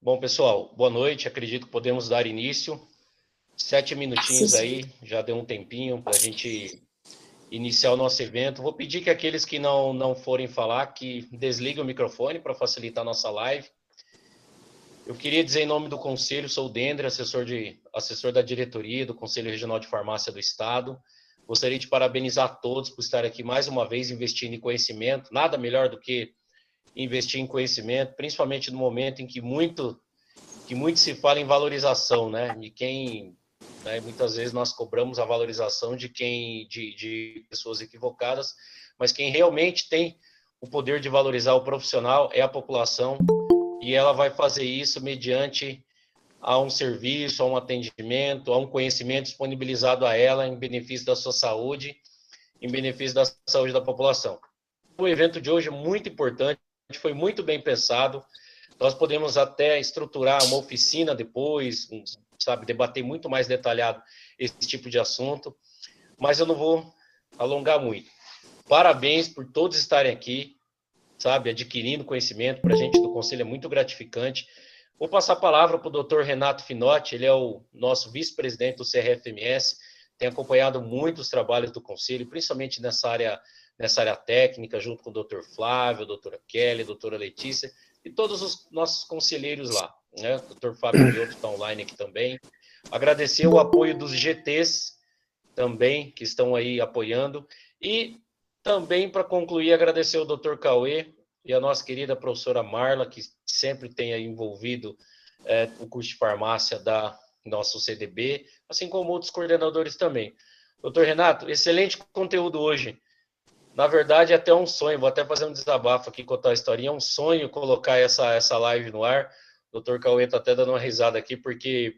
Bom, pessoal, boa noite. Acredito que podemos dar início. 7 minutinhos aí, já deu um tempinho para a gente iniciar o nosso evento. Vou pedir que aqueles que não forem falar, que desliguem o microfone para facilitar a nossa live. Eu queria dizer em nome do Conselho, sou o Dendre, assessor da diretoria do Conselho Regional de Farmácia do Estado. Gostaria de parabenizar todos por estar aqui mais uma vez investindo em conhecimento. Nada melhor do que investir em conhecimento, principalmente no momento em que muito se fala em valorização, né? De quem, né, muitas vezes nós cobramos a valorização de pessoas equivocadas, mas quem realmente tem o poder de valorizar o profissional é a população, e ela vai fazer isso mediante a um serviço, a um atendimento, a um conhecimento disponibilizado a ela em benefício da sua saúde, em benefício da saúde da população. O evento de hoje é muito importante, foi muito bem pensado. Nós podemos até estruturar uma oficina depois, sabe, debater muito mais detalhado esse tipo de assunto, mas eu não vou alongar muito. Parabéns por todos estarem aqui, sabe, adquirindo conhecimento. Para a gente do Conselho é muito gratificante. Vou passar a palavra para o doutor Renato Finotti, ele é o nosso vice-presidente do CRFMS, tem acompanhado muito os trabalhos do Conselho, principalmente nessa área técnica, junto com o doutor Flávio, a doutora Kelly, a doutora Letícia, e todos os nossos conselheiros lá, né? O doutor Fábio Mioto está online aqui também. Agradecer o apoio dos GTs também, que estão aí apoiando, e também, para concluir, agradecer ao doutor Cauê e a nossa querida professora Marla, que sempre tem aí envolvido o curso de farmácia da nosso CDB, assim como outros coordenadores também. Doutor Renato, excelente conteúdo hoje. Na verdade, é até um sonho, vou até fazer um desabafo aqui, contar a historinha, é um sonho colocar essa live no ar. O doutor Cauê está até dando uma risada aqui, porque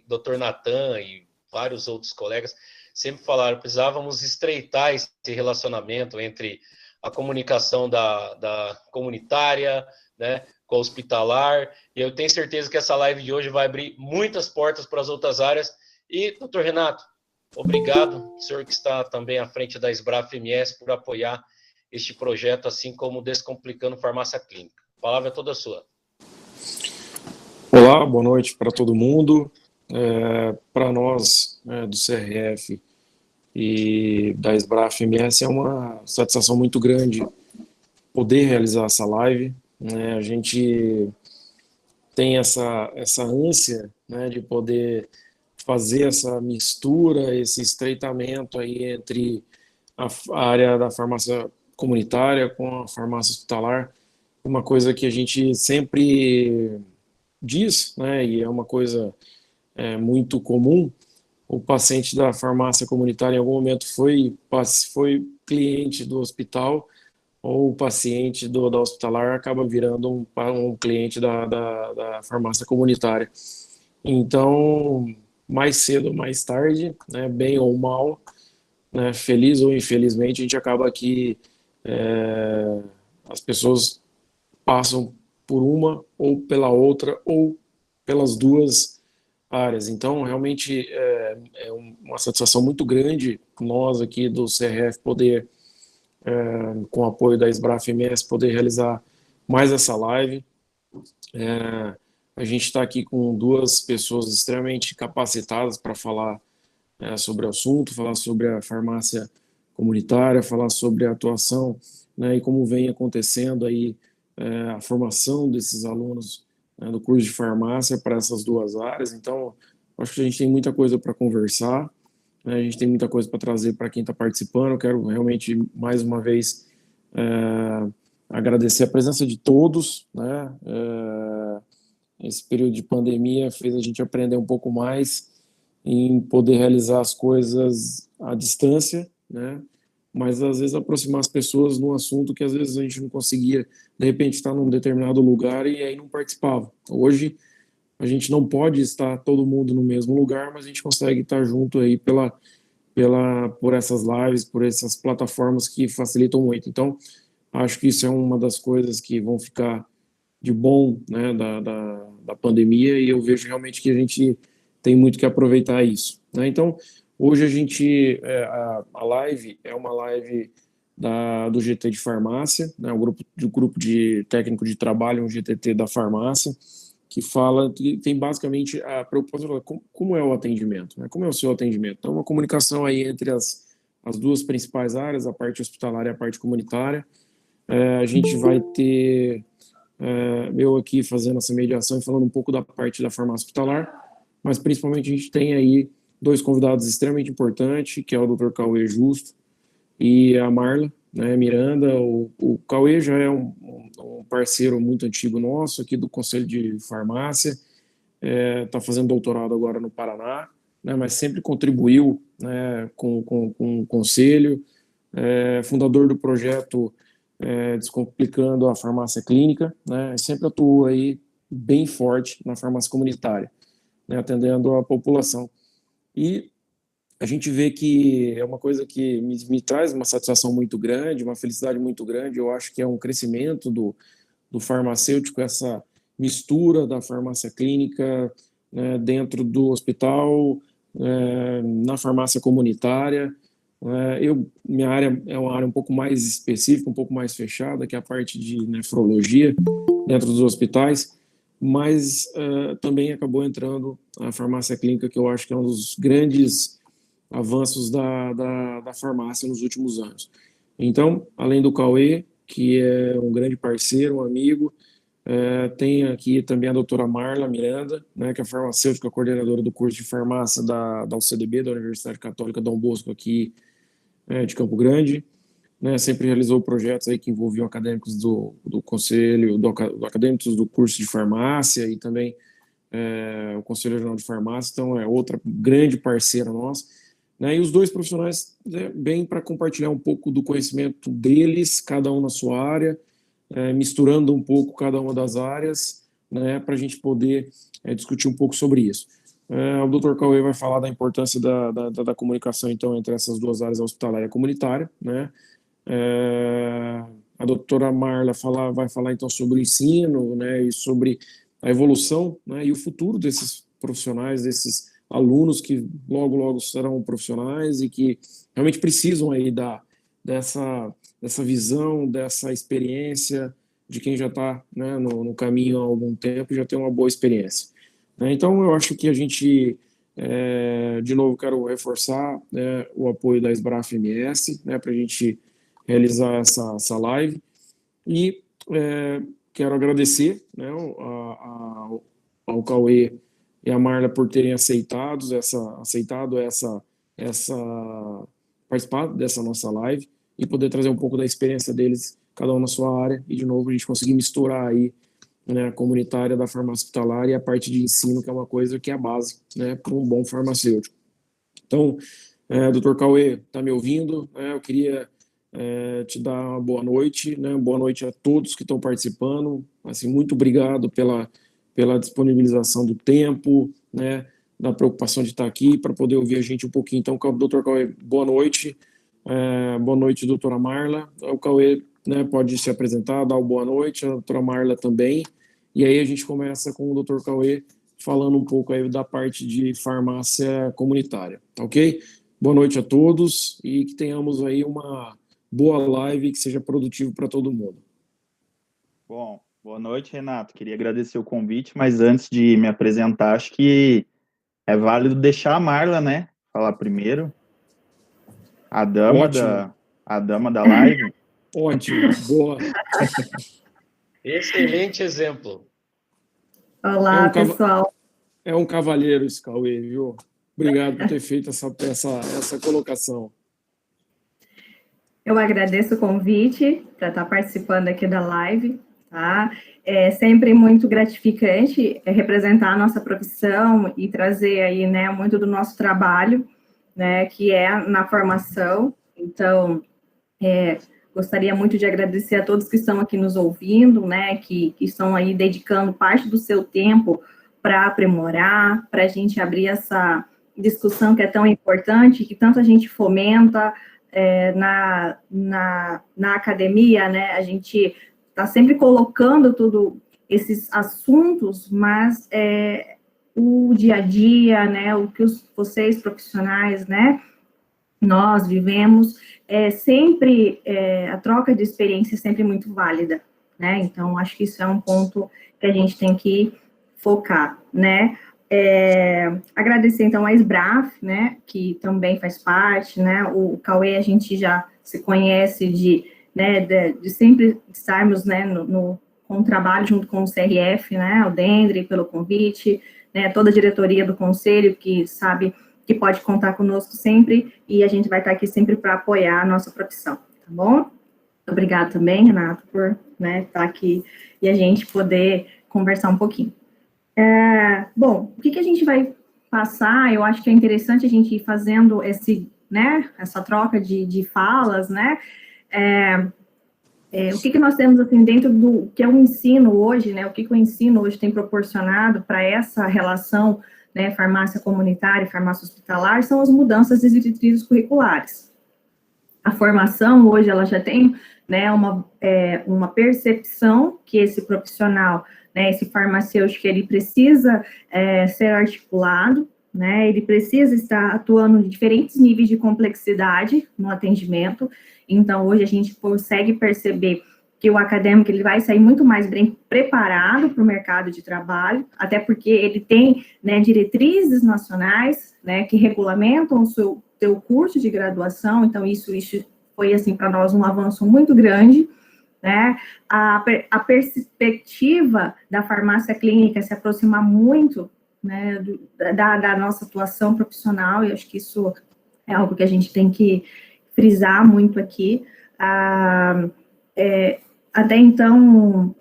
doutor Natan e vários outros colegas sempre falaram, precisávamos estreitar esse relacionamento entre a comunicação da comunitária, né, com a hospitalar, e eu tenho certeza que essa live de hoje vai abrir muitas portas para as outras áreas. E, doutor Renato, obrigado, senhor que está também à frente da SBRAF MS, por apoiar este projeto, assim como Descomplicando Farmácia Clínica. A palavra é toda sua. Olá, boa noite para todo mundo. Para nós do CRF e da SBRAF MS é uma satisfação muito grande poder realizar essa live, né? A gente tem essa ânsia, né, de poder fazer essa mistura, esse estreitamento aí entre a área da farmácia comunitária com a farmácia hospitalar, uma coisa que a gente sempre diz, né, e é uma coisa muito comum. O paciente da farmácia comunitária em algum momento foi cliente do hospital, ou o paciente da hospitalar acaba virando um cliente da farmácia comunitária. Então, mais cedo ou mais tarde, né, bem ou mal, né, feliz ou infelizmente, a gente acaba que as pessoas passam por uma ou pela outra ou pelas duas áreas. Então, realmente uma satisfação muito grande nós aqui do CRF poder, com o apoio da SBRAF MS, poder realizar mais essa live. A gente está aqui com duas pessoas extremamente capacitadas para falar sobre o assunto, falar sobre a farmácia comunitária, falar sobre a atuação, né, e como vem acontecendo aí a formação desses alunos, né, do curso de farmácia para essas duas áreas. Então, acho que a gente tem muita coisa para conversar, né, a gente tem muita coisa para trazer para quem está participando. Eu quero realmente, mais uma vez, agradecer a presença de todos, né, esse período de pandemia fez a gente aprender um pouco mais em poder realizar as coisas à distância, né? Mas às vezes aproximar as pessoas num assunto que às vezes a gente não conseguia, de repente estar num determinado lugar e aí não participava. Hoje a gente não pode estar todo mundo no mesmo lugar, mas a gente consegue estar junto aí por essas lives, por essas plataformas que facilitam muito. Então, acho que isso é uma das coisas que vão ficar de bom, né, da pandemia, e eu vejo realmente que a gente tem muito que aproveitar isso, né? Então, hoje a live é uma live do GT de farmácia, né, o grupo de técnico de trabalho, um GTT da farmácia, que tem basicamente a preocupação de como é o atendimento, né, como é o seu atendimento. Então, uma comunicação aí entre as duas principais áreas, a parte hospitalária e a parte comunitária. A gente vai ter eu aqui fazendo essa mediação e falando um pouco da parte da farmácia hospitalar, mas principalmente a gente tem aí 2 convidados extremamente importantes, que é o Dr. Cauê Justo e a Marla, né, Miranda. O Cauê já é um parceiro muito antigo nosso aqui do Conselho de Farmácia, está fazendo doutorado agora no Paraná, né, mas sempre contribuiu, né, com o Conselho, fundador do projeto Descomplicando a Farmácia Clínica, né, sempre atuou aí bem forte na farmácia comunitária, né, atendendo a população. E a gente vê que é uma coisa que me traz uma satisfação muito grande, uma felicidade muito grande. Eu acho que é um crescimento do farmacêutico, essa mistura da farmácia clínica, né, dentro do hospital, na farmácia comunitária. Minha área é uma área um pouco mais específica, um pouco mais fechada, que é a parte de nefrologia dentro dos hospitais, mas também acabou entrando a farmácia clínica, que eu acho que é um dos grandes avanços da farmácia nos últimos anos. Então, além do Cauê, que é um grande parceiro, um amigo, tem aqui também a doutora Marla Miranda, né, que é farmacêutica coordenadora do curso de farmácia da UCDB, da Universidade Católica Dom Bosco, aqui de Campo Grande, né, sempre realizou projetos aí que envolviam acadêmicos do conselho, acadêmicos do curso de farmácia e também o Conselho Regional de Farmácia, então é outra grande parceira nossa, né, e os 2 profissionais vêm para compartilhar um pouco do conhecimento deles, cada um na sua área, misturando um pouco cada uma das áreas, né, para a gente poder discutir um pouco sobre isso. O Dr. Cauê vai falar da importância da comunicação, então, entre essas 2 áreas, a hospitalária e a comunitária, né. A doutora Marla vai falar, então, sobre o ensino, né, e sobre a evolução, né, e o futuro desses profissionais, desses alunos que logo serão profissionais e que realmente precisam aí dessa visão, dessa experiência de quem já está, né, no caminho há algum tempo e já tem uma boa experiência. Então, eu acho que a gente, de novo, quero reforçar, né, o apoio da SBRAF MS, né, para a gente realizar essa live, e quero agradecer, né, ao Cauê e a Marla por terem aceitado participar dessa nossa live e poder trazer um pouco da experiência deles, cada um na sua área, e de novo a gente conseguir misturar aí, né, a comunitária da farmácia hospitalar e a parte de ensino, que é uma coisa que é a base, né, para um bom farmacêutico. Então, Dr. Cauê, está me ouvindo? Eu queria te dar uma boa noite, né? Boa noite a todos que estão participando. Assim, muito obrigado pela disponibilização do tempo, né? Da preocupação de estar aqui para poder ouvir a gente um pouquinho. Então, Dr. Cauê, boa noite. Boa noite, doutora Marla. O Cauê, né, pode se apresentar, dar uma boa noite, a doutora Marla também. E aí a gente começa com o Dr. Cauê falando um pouco aí da parte de farmácia comunitária, ok? Boa noite a todos e que tenhamos aí uma boa live, que seja produtivo para todo mundo. Bom, boa noite, Renato. Queria agradecer o convite, mas antes de me apresentar, acho que é válido deixar a Marla, né, falar primeiro. A dama da live. Ótimo, boa. Excelente exemplo. Olá, pessoal. É um cavalheiro esse Cauê, viu? Obrigado por ter feito essa colocação. Eu agradeço o convite para estar participando aqui da live, tá? É sempre muito gratificante representar a nossa profissão e trazer aí, né, muito do nosso trabalho, né, que é na formação. Então, gostaria muito de agradecer a todos que estão aqui nos ouvindo, né, que estão aí dedicando parte do seu tempo para aprimorar, para a gente abrir essa discussão que é tão importante, que tanto a gente fomenta na academia, né, a gente está sempre colocando tudo esses assuntos, mas o dia a dia, né, o que vocês profissionais, né, nós vivemos, sempre, a troca de experiência é sempre muito válida, né? Então, acho que isso é um ponto que a gente tem que focar, né? Agradecer, então, a SBRAF, né, que também faz parte, né? O Cauê, a gente já se conhece de sempre estarmos, né, com o trabalho junto com o CRF, né, o Dendre, pelo convite, né, toda a diretoria do conselho, que sabe que pode contar conosco sempre, e a gente vai estar aqui sempre para apoiar a nossa profissão, tá bom? Obrigada também, Renato, por, né, estar aqui e a gente poder conversar um pouquinho. Bom, o que a gente vai passar? Eu acho que é interessante a gente ir fazendo essa troca de falas, né? O que nós temos, assim, dentro do que é o ensino hoje, né? O que o ensino hoje tem proporcionado para essa relação, né, farmácia comunitária e farmácia hospitalar, são as mudanças das diretrizes curriculares. A formação, hoje, ela já tem, né, uma percepção que esse profissional, né, esse farmacêutico, ele precisa ser articulado, né, ele precisa estar atuando em diferentes níveis de complexidade no atendimento. Então, hoje a gente consegue perceber que o acadêmico ele vai sair muito mais bem preparado para o mercado de trabalho, até porque ele tem, né, diretrizes nacionais, né, que regulamentam o seu curso de graduação. Então, isso foi, assim, para nós um avanço muito grande, né? A perspectiva da farmácia clínica se aproximar muito, né, da nossa atuação profissional, e acho que isso é algo que a gente tem que frisar muito aqui. Até então,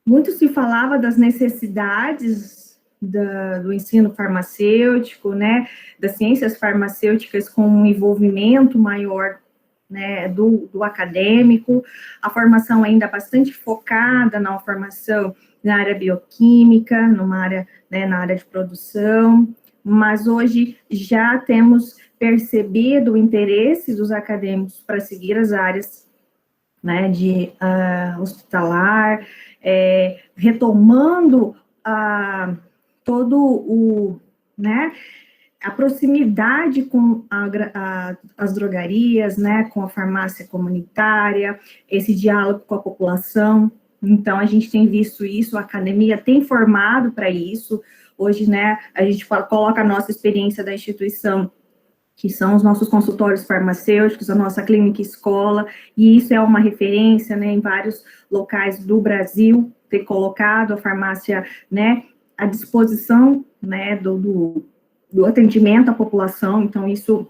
muito se falava das necessidades do ensino farmacêutico, né, das ciências farmacêuticas com um envolvimento maior, né, do acadêmico, a formação ainda bastante focada na formação na área bioquímica, né, na área de produção, mas hoje já temos percebido o interesse dos acadêmicos para seguir as áreas, né, de hospitalar, retomando né, a proximidade com as drogarias, né, com a farmácia comunitária, esse diálogo com a população. Então, a gente tem visto isso, a academia tem formado para isso. Hoje, né, a gente coloca a nossa experiência da instituição, que são os nossos consultórios farmacêuticos, a nossa clínica escola, e isso é uma referência, né, em vários locais do Brasil, ter colocado a farmácia, né, à disposição, né, do atendimento à população. Então, isso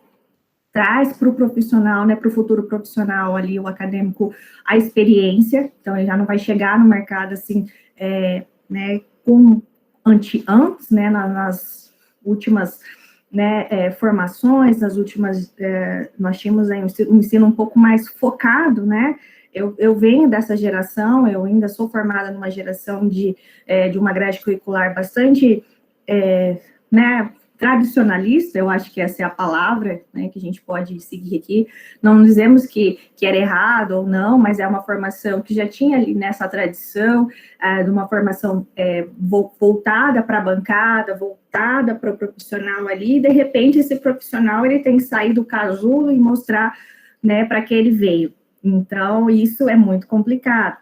traz para o profissional, né, para o futuro profissional ali, o acadêmico, a experiência. Então, ele já não vai chegar no mercado, assim, né, antes, né, nas últimas, né, formações, nas últimas, nós tínhamos aí um ensino um pouco mais focado, né. Eu venho dessa geração, eu ainda sou formada numa geração de uma grade curricular bastante, né, tradicionalista, eu acho que essa é a palavra, né, que a gente pode seguir aqui. Não dizemos que era errado ou não, mas é uma formação que já tinha ali nessa tradição, de uma formação voltada para a bancada, voltada para o profissional ali, e de repente esse profissional ele tem que sair do casulo e mostrar, né, para que ele veio. Então, isso é muito complicado.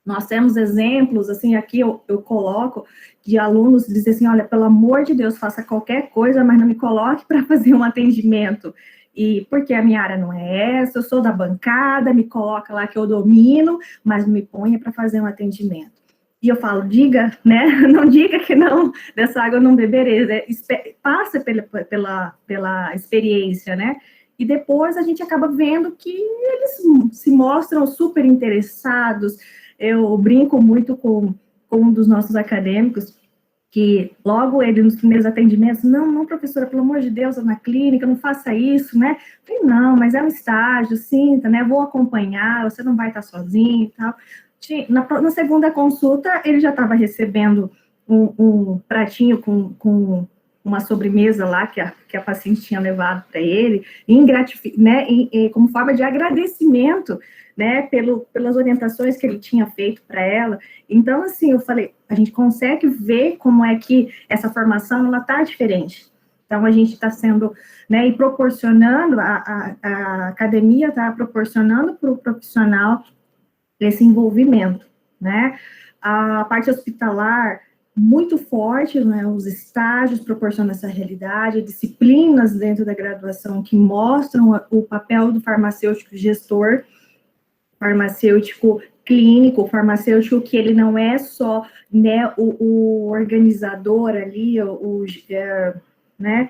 Nós temos exemplos, assim, aqui eu coloco, de alunos dizem assim, olha, pelo amor de Deus, faça qualquer coisa, mas não me coloque para fazer um atendimento. E porque a minha área não é essa, eu sou da bancada, me coloca lá que eu domino, mas não me ponha para fazer um atendimento. E eu falo, diga, né, não diga que não, dessa água eu não beberei, passa pela experiência, né? E depois a gente acaba vendo que eles se mostram super interessados. Eu brinco muito com um dos nossos acadêmicos, que logo ele, nos primeiros atendimentos, não, professora, pelo amor de Deus, na clínica, não faça isso, né? Eu falei, não, mas é um estágio, sinta, né? Vou acompanhar, você não vai estar sozinho e tal. Na segunda consulta, ele já estava recebendo um pratinho com uma sobremesa lá que a paciente tinha levado para ele, né, como forma de agradecimento, né, pelas orientações que ele tinha feito para ela. Então, assim, eu falei, a gente consegue ver como é que essa formação, ela está diferente, Então, a gente está sendo, né, e proporcionando, a academia está proporcionando para o profissional esse envolvimento, né? A parte hospitalar, muito forte, né? Os estágios proporcionam essa realidade, disciplinas dentro da graduação que mostram o papel do farmacêutico gestor, farmacêutico clínico, farmacêutico que ele não é só, né, o organizador ali, né,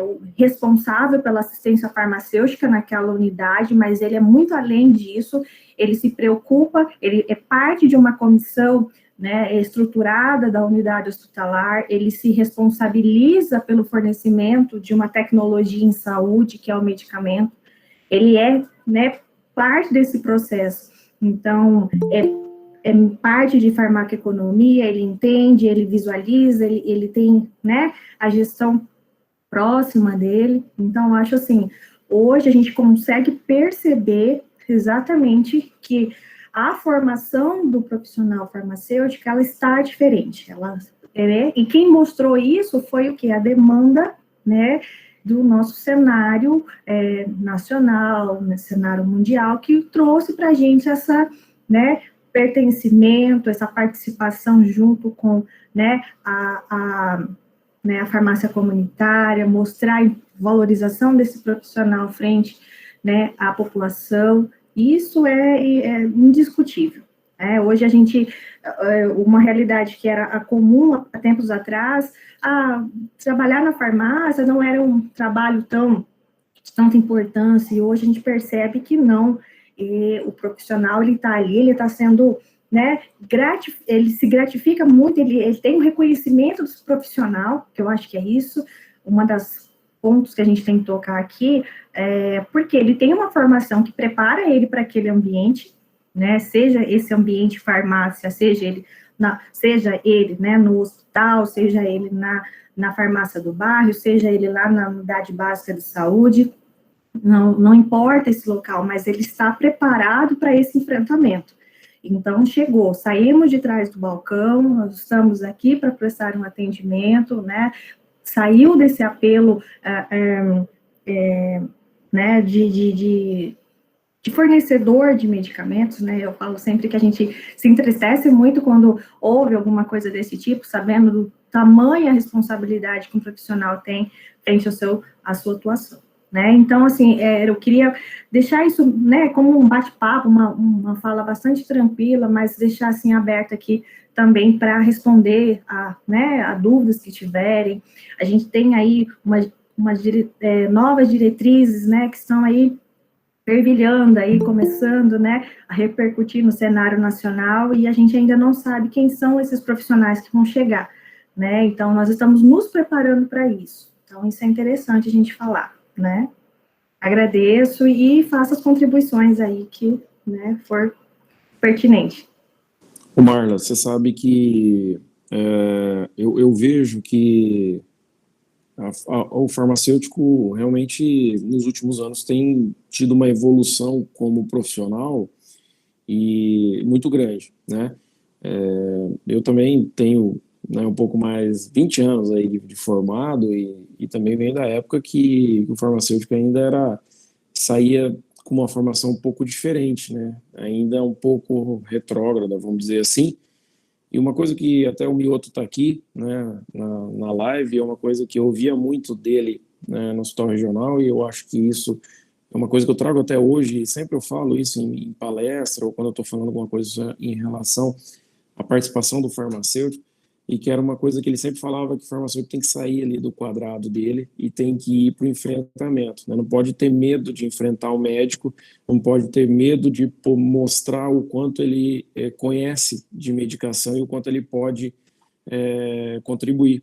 o responsável pela assistência farmacêutica naquela unidade, mas ele é muito além disso, ele se preocupa, ele é parte de uma comissão, né, estruturada da unidade hospitalar, ele se responsabiliza pelo fornecimento de uma tecnologia em saúde, que é o medicamento, ele é, né, parte desse processo. Então, é parte de farmacoeconomia, ele entende, ele visualiza, ele tem, né, a gestão próxima dele. Então, acho assim, hoje a gente consegue perceber exatamente que a formação do profissional farmacêutico, ela está diferente. E quem mostrou isso foi o quê? A demanda, né, do nosso cenário nacional, né, cenário mundial, que trouxe para a gente essa, né, pertencimento, essa participação junto com, né, né, a farmácia comunitária, mostrar a valorização desse profissional frente, né, à população. Isso é indiscutível. Hoje a gente, uma realidade que era comum há tempos atrás, trabalhar na farmácia não era um trabalho de tanta importância, e hoje a gente percebe que não, o profissional, ele está ali, ele está sendo, né, ele se gratifica muito, ele tem um reconhecimento do profissional, que eu acho que é isso, uma das pontos que a gente tem que tocar aqui, porque ele tem uma formação que prepara ele para aquele ambiente, né, seja esse ambiente farmácia, seja ele, né, no hospital, seja ele na farmácia do bairro, seja ele lá na unidade básica de saúde, não importa esse local, mas ele está preparado para esse enfrentamento. Então, saímos de trás do balcão, nós estamos aqui para prestar um atendimento, né, saiu desse apelo, né, de fornecedor de medicamentos, né, eu falo sempre que a gente se entristece muito quando houve alguma coisa desse tipo, sabendo do tamanho a responsabilidade que um profissional tem frente à sua atuação, né, então, assim, eu queria deixar isso, né, como um bate-papo, uma fala bastante tranquila, mas deixar, assim, aberto aqui também para responder a dúvidas que tiverem. A gente tem aí novas diretrizes, né, que estão aí fervilhando aí, começando, né, a repercutir no cenário nacional, e a gente ainda não sabe quem são esses profissionais que vão chegar, né, então nós estamos nos preparando para isso, então isso é interessante a gente falar, né, agradeço e faço as contribuições aí que, né, for pertinente. Ô Marla, você sabe que eu vejo que o farmacêutico realmente, nos últimos anos, tem tido uma evolução como profissional e muito grande, né? Eu também tenho, né, um pouco mais, 20 anos aí de formado e também venho da época que o farmacêutico ainda saía com uma formação um pouco diferente, né? Ainda um pouco retrógrada, vamos dizer assim. E uma coisa que até o Mioto está aqui, né, na live, é uma coisa que eu ouvia muito dele, né, no Hospital Regional, e eu acho que isso é uma coisa que eu trago até hoje, e sempre eu falo isso em palestra, ou quando eu estou falando alguma coisa em relação à participação do farmacêutico, e que era uma coisa que ele sempre falava, que o farmacêutico tem que sair ali do quadrado dele e tem que ir para o enfrentamento, né? Não pode ter medo de enfrentar o médico, não pode ter medo de mostrar o quanto ele conhece de medicação e o quanto ele pode contribuir.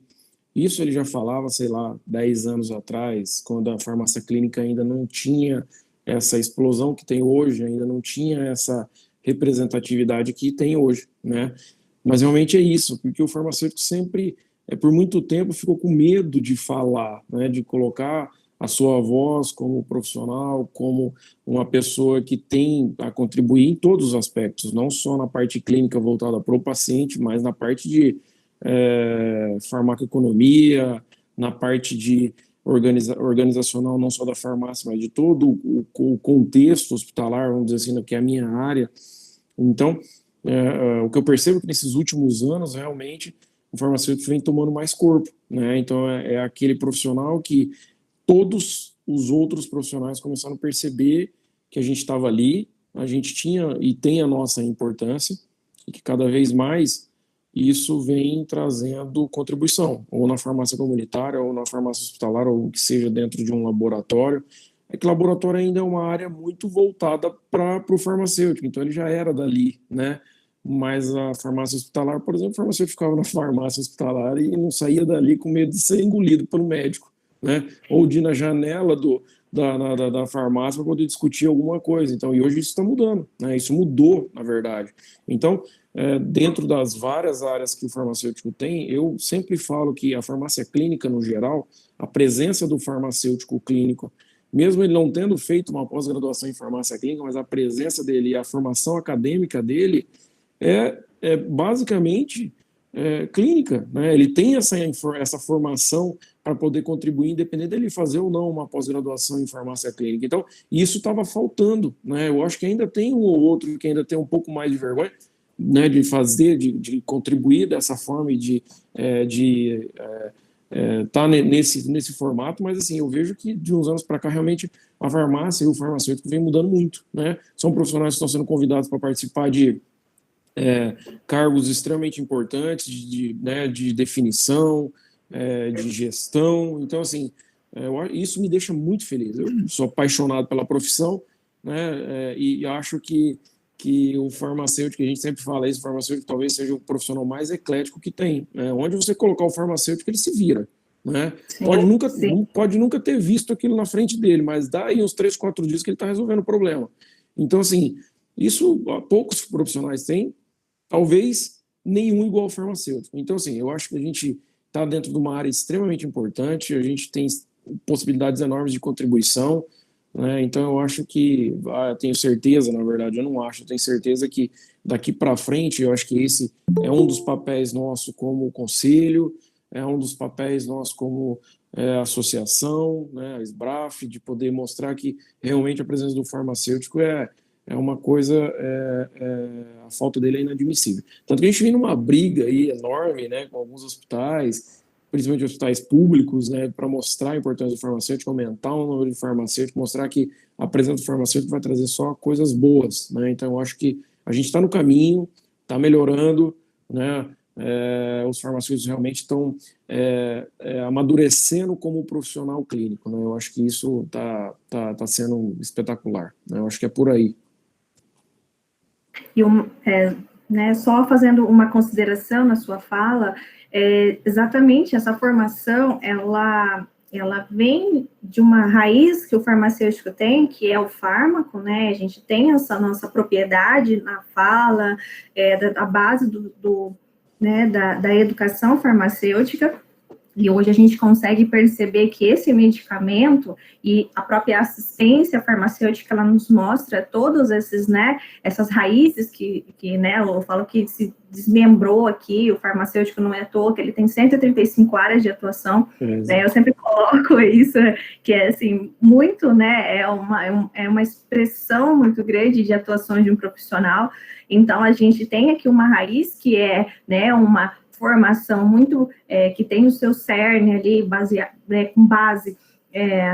Isso ele já falava, sei lá, 10 anos atrás, quando a farmácia clínica ainda não tinha essa explosão que tem hoje, ainda não tinha essa representatividade que tem hoje, né? Mas realmente é isso, porque o farmacêutico sempre, por muito tempo, ficou com medo de falar, né, de colocar a sua voz como profissional, como uma pessoa que tem a contribuir em todos os aspectos, não só na parte clínica voltada para o paciente, mas na parte de farmacoeconomia, na parte de organizacional, não só da farmácia, mas de todo o contexto hospitalar, vamos dizer assim, que é a minha área. Então, o que eu percebo é que nesses últimos anos, realmente, o farmacêutico vem tomando mais corpo, né? Então, é aquele profissional que todos os outros profissionais começaram a perceber que a gente estava ali, a gente tinha e tem a nossa importância, e que cada vez mais isso vem trazendo contribuição, ou na farmácia comunitária, ou na farmácia hospitalar, ou que seja dentro de um laboratório. É que o laboratório ainda é uma área muito voltada para o farmacêutico, então ele já era dali, né? Mas a farmácia hospitalar, por exemplo, o farmacêutico ficava na farmácia hospitalar e não saía dali com medo de ser engolido pelo médico, né? Ou de ir na janela da farmácia para poder discutir alguma coisa. Então, e hoje isso está mudando, né? Isso mudou, na verdade. Então, dentro das várias áreas que o farmacêutico tem, eu sempre falo que a farmácia clínica, no geral, a presença do farmacêutico clínico, mesmo ele não tendo feito uma pós-graduação em farmácia clínica, mas a presença dele e a formação acadêmica dele é basicamente clínica, né? Ele tem essa formação para poder contribuir, independente dele fazer ou não uma pós-graduação em farmácia clínica. Então, isso estava faltando, né? Eu acho que ainda tem um ou outro que ainda tem um pouco mais de vergonha, né, de fazer, de contribuir dessa forma e de estar nesse formato, mas assim, eu vejo que de uns anos para cá, realmente, a farmácia e o farmacêutico vem mudando muito, né? São profissionais que estão sendo convidados para participar de cargos extremamente importantes de definição, de gestão. Então, assim, isso me deixa muito feliz. Eu sou apaixonado pela profissão, né, e acho que o farmacêutico, que a gente sempre fala isso, o farmacêutico talvez seja o profissional mais eclético que tem, né? Onde você colocar o farmacêutico, ele se vira, né? Pode nunca ter visto aquilo na frente dele, mas dá aí uns 3, 4 dias que ele está resolvendo o problema. Então, assim, isso poucos profissionais têm, talvez nenhum igual ao farmacêutico. Então, assim, eu acho que a gente está dentro de uma área extremamente importante, a gente tem possibilidades enormes de contribuição, né? Então, eu acho que, tenho certeza, na verdade, eu não acho, eu tenho certeza que daqui para frente, eu acho que esse é um dos papéis nossos como conselho, é um dos papéis nossos como associação, né, a SBRAF, de poder mostrar que realmente a presença do farmacêutico é uma coisa, a falta dele é inadmissível. Tanto que a gente vem numa briga aí enorme, né, com alguns hospitais, principalmente hospitais públicos, né, para mostrar a importância do farmacêutico, aumentar o número de farmacêuticos, mostrar que a presença do farmacêutico vai trazer só coisas boas, né? Então, eu acho que a gente está no caminho, está melhorando, né? Os farmacêuticos realmente estão amadurecendo como profissional clínico, né? Eu acho que isso tá sendo espetacular, né? Eu acho que é por aí. E né, só fazendo uma consideração na sua fala, exatamente essa formação, ela vem de uma raiz que o farmacêutico tem, que é o fármaco, né? A gente tem essa nossa propriedade na fala, da base né, da educação farmacêutica. E hoje a gente consegue perceber que esse medicamento e a própria assistência farmacêutica, ela nos mostra todos esses, né, essas raízes que né, eu falo que se desmembrou aqui, o farmacêutico não é à toa, que ele tem 135 áreas de atuação, né, eu sempre coloco isso, que é, assim, muito, né, é uma expressão muito grande de atuação de um profissional. Então, a gente tem aqui uma raiz que é, né, uma formação muito, que tem o seu cerne ali, com base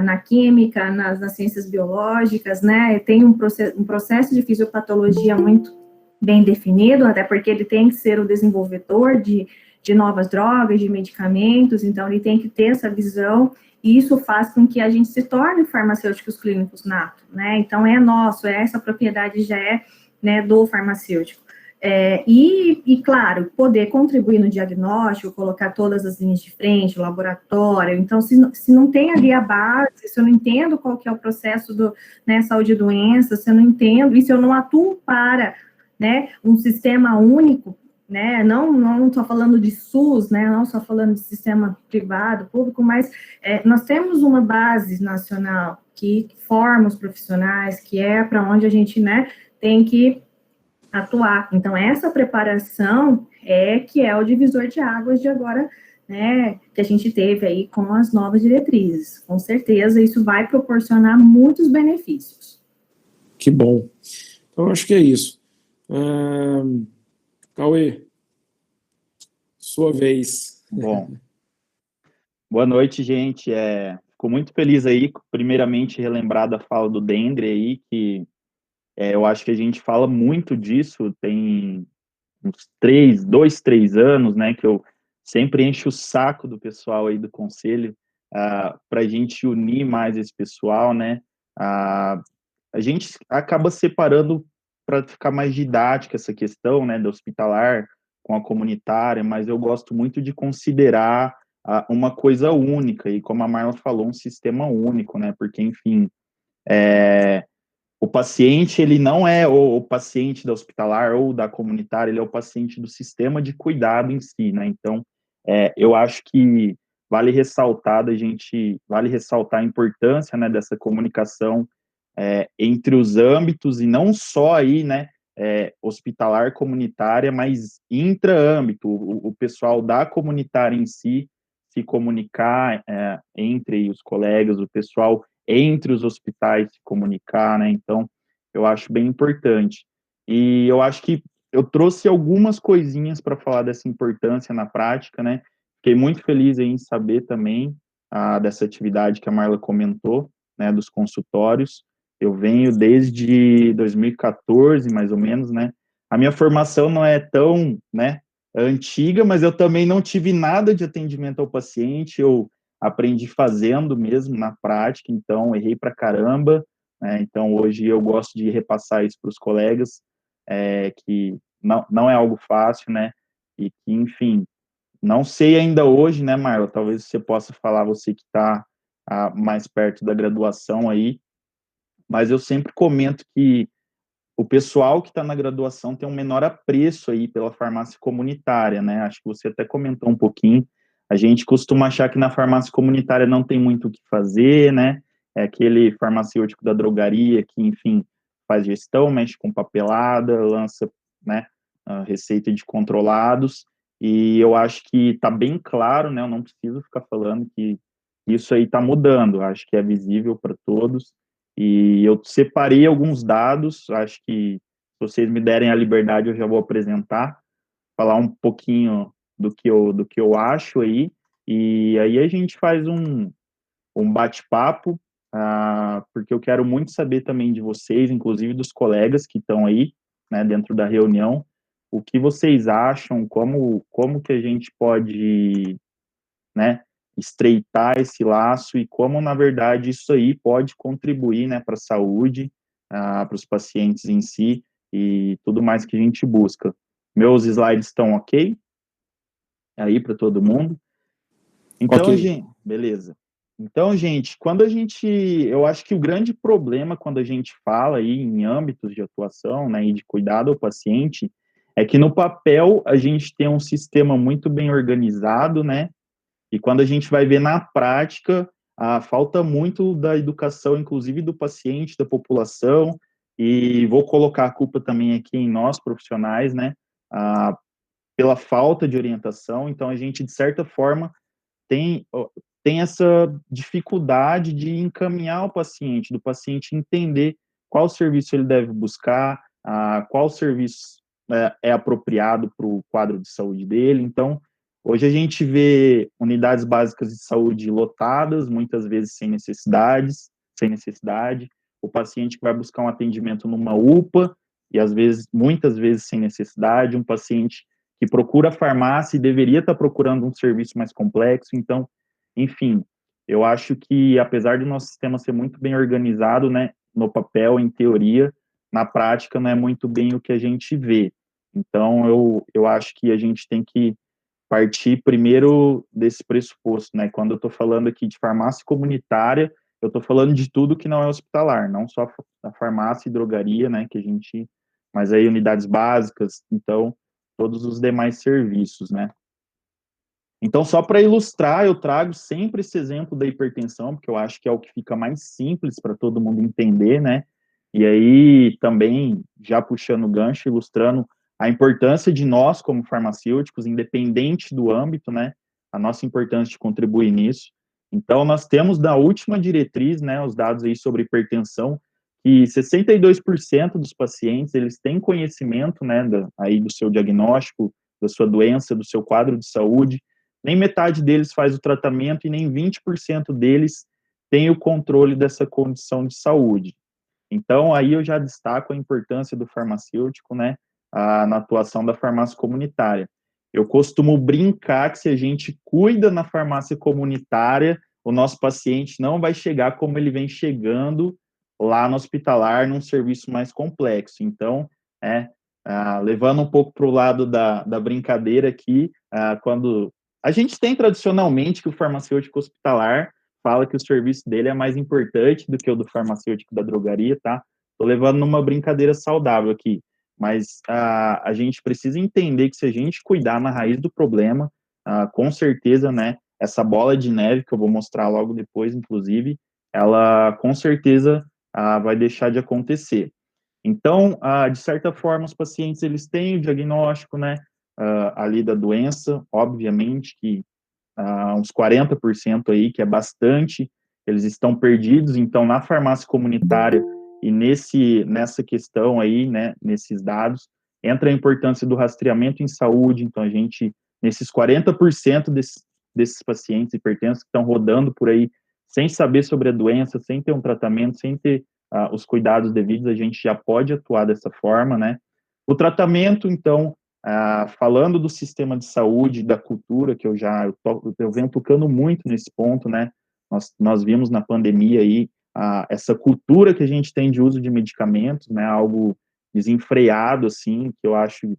na química, nas ciências biológicas, né, tem um processo de fisiopatologia muito bem definido, até porque ele tem que ser o desenvolvedor de novas drogas, de medicamentos, então ele tem que ter essa visão, e isso faz com que a gente se torne farmacêuticos clínicos nato, né, então é nosso, essa propriedade já é, né, do farmacêutico. E, claro, poder contribuir no diagnóstico, colocar todas as linhas de frente, o laboratório. Então, se não tem ali a base, se eu não entendo qual que é o processo né, saúde e doença, se eu não entendo, e se eu não atuo para, né, um sistema único, né, não estou falando de SUS, né, não só falando de sistema privado, público, mas nós temos uma base nacional que forma os profissionais, que é para onde a gente, né, tem que atuar. Então, essa preparação que é o divisor de águas de agora né, que a gente teve aí com as novas diretrizes. Com certeza, isso vai proporcionar muitos benefícios. Que bom. Então, acho que é isso. Cauê, sua vez. Bom, boa noite, gente. Fico muito feliz aí, primeiramente, relembrar da fala do Dendre aí, que eu acho que a gente fala muito disso, tem uns 3 anos, né, que eu sempre encho o saco do pessoal aí do conselho, para a gente unir mais esse pessoal, né, a gente acaba separando para ficar mais didática essa questão, né, do hospitalar com a comunitária, mas eu gosto muito de considerar uma coisa única, e como a Marla falou, um sistema único, né, porque, enfim, o paciente, ele não é o paciente da hospitalar ou da comunitária, ele é o paciente do sistema de cuidado em si, né? Então, eu acho que vale ressaltar a importância, né, dessa comunicação entre os âmbitos, e não só aí, né, hospitalar, comunitária, mas intra-âmbito, o pessoal da comunitária em si se comunicar entre os colegas, o pessoal entre os hospitais se comunicar, né? Então, eu acho bem importante. E eu acho que eu trouxe algumas coisinhas para falar dessa importância na prática, né? Fiquei muito feliz em saber também dessa atividade que a Marla comentou, né, dos consultórios. Eu venho desde 2014, mais ou menos, né? A minha formação não é tão, né, antiga, mas eu também não tive nada de atendimento ao paciente. Eu aprendi fazendo mesmo, na prática, então errei pra caramba, né? Então hoje eu gosto de repassar isso para os colegas, que não é algo fácil, né? E que, enfim, não sei ainda hoje, né, Marla? Talvez você possa falar, você que está mais perto da graduação aí, mas eu sempre comento que o pessoal que está na graduação tem um menor apreço aí pela farmácia comunitária, né? Acho que você até comentou um pouquinho. A gente costuma achar que na farmácia comunitária não tem muito o que fazer, né? É aquele farmacêutico da drogaria que, enfim, faz gestão, mexe com papelada, lança, né, a receita de controlados. E eu acho que está bem claro, né? Eu não preciso ficar falando que isso aí está mudando. Acho que é visível para todos. E eu separei alguns dados, acho que se vocês me derem a liberdade, eu já vou apresentar, falar um pouquinho do que eu acho aí, e aí a gente faz um bate-papo, porque eu quero muito saber também de vocês, inclusive dos colegas que estão aí, né, dentro da reunião, o que vocês acham, como que a gente pode, né, estreitar esse laço e como, na verdade, isso aí pode contribuir, né, para a saúde, para os pacientes em si e tudo mais que a gente busca. Meus slides estão ok? Aí para todo mundo? Então, Ok. gente, beleza. Então, gente, eu acho que o grande problema quando a gente fala aí em âmbitos de atuação, né, e de cuidado ao paciente, é que no papel a gente tem um sistema muito bem organizado, né, e quando a gente vai ver na prática, falta muito da educação, inclusive do paciente, da população, e vou colocar a culpa também aqui em nós, profissionais, né, pela falta de orientação. Então, a gente, de certa forma, tem, tem essa dificuldade de encaminhar o paciente, do paciente entender qual serviço ele deve buscar, qual serviço é apropriado para o quadro de saúde dele. Então, hoje a gente vê unidades básicas de saúde lotadas, muitas vezes sem necessidade. O paciente que vai buscar um atendimento numa UPA, e às vezes, muitas vezes sem necessidade, um paciente que procura farmácia e deveria estar procurando um serviço mais complexo. Então, enfim, eu acho que, apesar do nosso sistema ser muito bem organizado, né, no papel, em teoria, na prática não é muito bem o que a gente vê. Então, eu acho que a gente tem que partir primeiro desse pressuposto, né? Quando eu estou falando aqui de farmácia comunitária, eu estou falando de tudo que não é hospitalar, não só a farmácia e drogaria, né, que a gente, mas aí unidades básicas, então, todos os demais serviços, né? Então, só para ilustrar, eu trago sempre esse exemplo da hipertensão, porque eu acho que é o que fica mais simples para todo mundo entender, né? E aí, também, já puxando o gancho, ilustrando a importância de nós, como farmacêuticos, independente do âmbito, né? a nossa importância de contribuir nisso. Então, nós temos da última diretriz, né, os dados aí sobre hipertensão, que 62% dos pacientes, eles têm conhecimento, né, aí do seu diagnóstico, da sua doença, do seu quadro de saúde, nem metade deles faz o tratamento e nem 20% deles tem o controle dessa condição de saúde. Então, aí eu já destaco a importância do farmacêutico, né, na atuação da farmácia comunitária. Eu costumo brincar que se a gente cuida na farmácia comunitária, o nosso paciente não vai chegar como ele vem chegando lá no hospitalar, num serviço mais complexo. Então, levando um pouco para o lado da brincadeira aqui, quando a gente tem tradicionalmente que o farmacêutico hospitalar fala que o serviço dele é mais importante do que o do farmacêutico da drogaria, tá? Tô levando numa brincadeira saudável aqui, mas a gente precisa entender que se a gente cuidar na raiz do problema, com certeza, né, essa bola de neve, que eu vou mostrar logo depois, inclusive, ela com certeza vai deixar de acontecer. Então, de certa forma, os pacientes, eles têm o diagnóstico, né, ali da doença, obviamente que uns 40% aí, que é bastante, eles estão perdidos, então, na farmácia comunitária e nessa questão aí, né, nesses dados, entra a importância do rastreamento em saúde, então, a gente, nesses 40% desses pacientes hipertensos que estão rodando por aí, sem saber sobre a doença, sem ter um tratamento, sem ter os cuidados devidos, a gente já pode atuar dessa forma, né? O tratamento, então, falando do sistema de saúde, da cultura, que eu venho tocando muito nesse ponto, né? Nós vimos na pandemia aí essa cultura que a gente tem de uso de medicamentos, né? Algo desenfreado, assim, que eu acho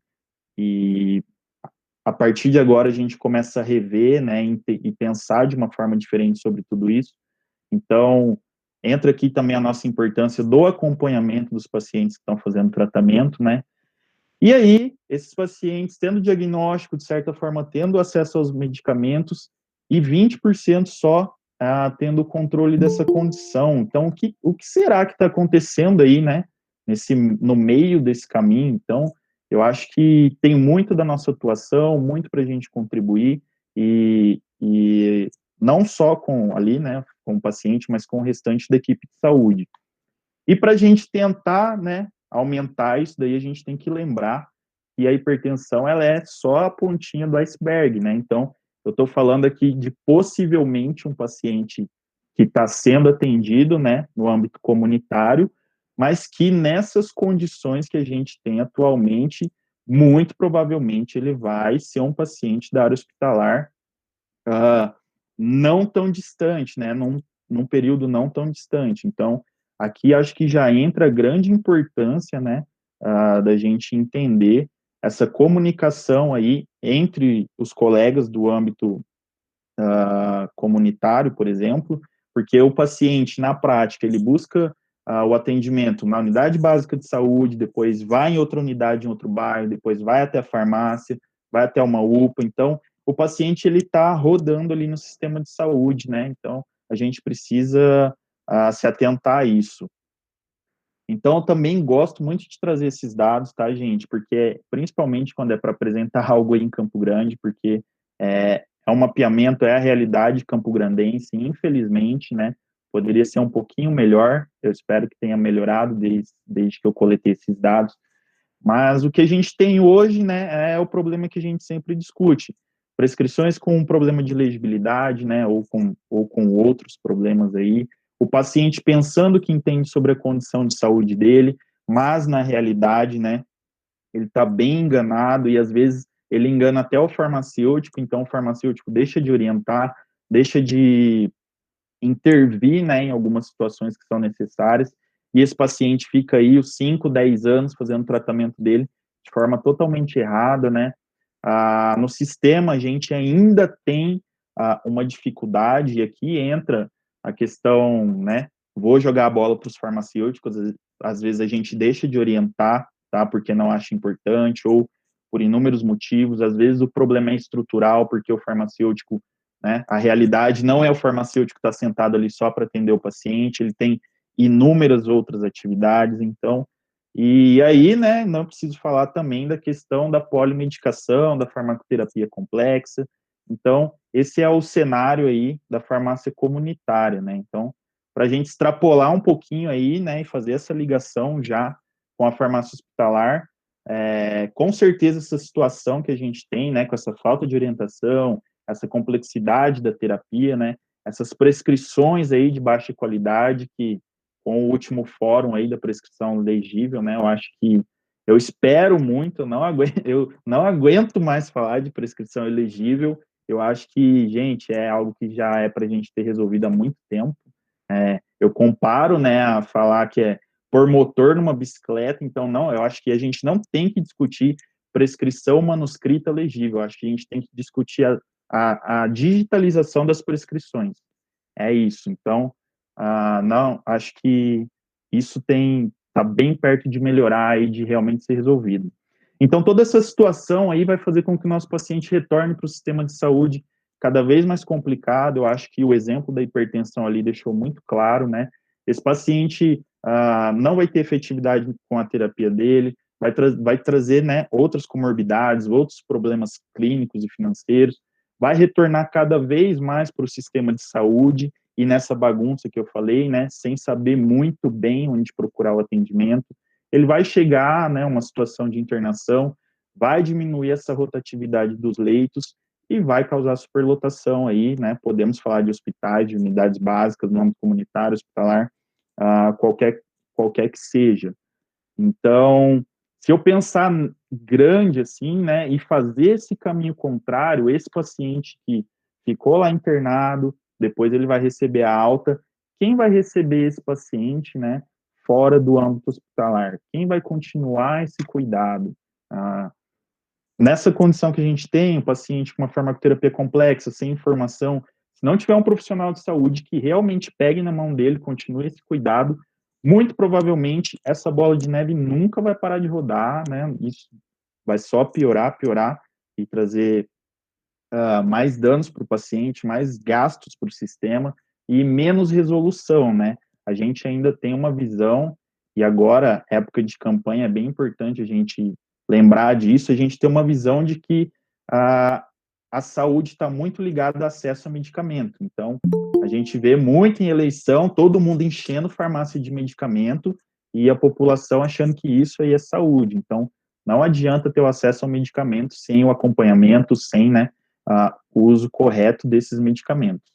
que a partir de agora a gente começa a rever, né? E pensar de uma forma diferente sobre tudo isso. Então, entra aqui também a nossa importância do acompanhamento dos pacientes que estão fazendo tratamento, né? E aí, esses pacientes tendo diagnóstico, de certa forma, tendo acesso aos medicamentos, e 20% só tendo o controle dessa condição. Então, o que será que está acontecendo aí, né? No meio desse caminho. Então, eu acho que tem muito da nossa atuação, muito para a gente contribuir, e não só com ali, né, com o paciente, mas com o restante da equipe de saúde. E para a gente tentar, né, aumentar isso, daí a gente tem que lembrar que a hipertensão, ela é só a pontinha do iceberg, né? Então, eu estou falando aqui de possivelmente um paciente que está sendo atendido, né, no âmbito comunitário, mas que nessas condições que a gente tem atualmente, muito provavelmente ele vai ser um paciente da área hospitalar não tão distante, né, num período não tão distante. Então, aqui acho que já entra a grande importância, né, da gente entender essa comunicação aí entre os colegas do âmbito comunitário, por exemplo, porque o paciente, na prática, ele busca o atendimento na unidade básica de saúde, depois vai em outra unidade, em outro bairro, depois vai até a farmácia, vai até uma UPA. Então, o paciente, ele está rodando ali no sistema de saúde, né? Então, a gente precisa se atentar a isso. Então, eu também gosto muito de trazer esses dados, tá, gente? Porque, principalmente quando é para apresentar algo aí em Campo Grande, porque é um mapeamento, é a realidade campograndense, infelizmente, né? Poderia ser um pouquinho melhor, eu espero que tenha melhorado desde que eu coletei esses dados, mas o que a gente tem hoje, né, é o problema que a gente sempre discute. Prescrições com um problema de legibilidade, né, ou com outros problemas aí, o paciente pensando que entende sobre a condição de saúde dele, mas na realidade, né, ele está bem enganado e às vezes ele engana até o farmacêutico, então o farmacêutico deixa de orientar, deixa de intervir, né, em algumas situações que são necessárias, e esse paciente fica aí os 5, 10 anos fazendo o tratamento dele de forma totalmente errada, né. No sistema a gente ainda tem uma dificuldade, e aqui entra a questão, né, vou jogar a bola para os farmacêuticos, às vezes a gente deixa de orientar, tá, porque não acha importante, ou por inúmeros motivos, às vezes o problema é estrutural, porque o farmacêutico, né, a realidade não é o farmacêutico que está sentado ali só para atender o paciente, ele tem inúmeras outras atividades, então, e aí, né, não preciso falar também da questão da polimedicação, da farmacoterapia complexa, Então, esse é o cenário aí da farmácia comunitária, né? Então, para a gente extrapolar um pouquinho aí, né, e fazer essa ligação já com a farmácia hospitalar, com certeza essa situação que a gente tem, né, com essa falta de orientação, essa complexidade da terapia, né, essas prescrições aí de baixa qualidade, que com o último fórum aí da prescrição legível, né, eu acho que eu espero muito, eu não aguento mais falar de prescrição elegível. Eu acho que, gente, é algo que já é para a gente ter resolvido há muito tempo. Eu comparo, né, a falar que é por motor numa bicicleta, então não, eu acho que a gente não tem que discutir prescrição manuscrita legível, eu acho que a gente tem que discutir a digitalização das prescrições. É isso. Então, não, acho que isso está bem perto de melhorar e de realmente ser resolvido. Então, toda essa situação aí vai fazer com que o nosso paciente retorne para o sistema de saúde cada vez mais complicado. Eu acho que o exemplo da hipertensão ali deixou muito claro, né? Esse paciente não vai ter efetividade com a terapia dele, vai trazer, né, outras comorbidades, outros problemas clínicos e financeiros, vai retornar cada vez mais para o sistema de saúde e nessa bagunça que eu falei, né, sem saber muito bem onde procurar o atendimento, ele vai chegar, né, uma situação de internação, vai diminuir essa rotatividade dos leitos e vai causar superlotação aí, né, podemos falar de hospitais, de unidades básicas, no âmbito comunitário, hospitalar, qualquer que seja. Então, se eu pensar grande assim, né, e fazer esse caminho contrário, esse paciente que ficou lá internado, depois ele vai receber a alta, quem vai receber esse paciente, né, fora do âmbito hospitalar? Quem vai continuar esse cuidado? Nessa condição que a gente tem, o paciente com uma farmacoterapia complexa, sem informação, se não tiver um profissional de saúde que realmente pegue na mão dele, continue esse cuidado, muito provavelmente essa bola de neve nunca vai parar de rodar, né? Isso vai só piorar e trazer mais danos para o paciente, mais gastos para o sistema e menos resolução, né? A gente ainda tem uma visão, e agora, época de campanha, é bem importante a gente lembrar disso, a gente tem uma visão de que a saúde está muito ligada ao acesso a medicamento. Então, a gente vê muito em eleição, todo mundo enchendo farmácia de medicamento e a população achando que isso aí é saúde. Então, não adianta ter o acesso ao medicamento sem o acompanhamento, sem, né, o uso correto desses medicamentos.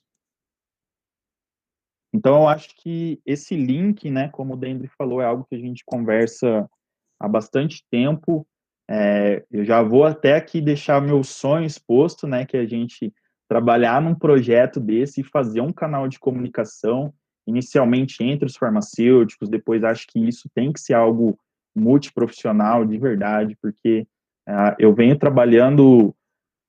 Então, eu acho que esse link, né, como o Dendry falou, é algo que a gente conversa há bastante tempo. Eu já vou até aqui deixar meu sonho exposto, né, que é a gente trabalhar num projeto desse e fazer um canal de comunicação, inicialmente entre os farmacêuticos, depois acho que isso tem que ser algo multiprofissional, de verdade, porque eu venho trabalhando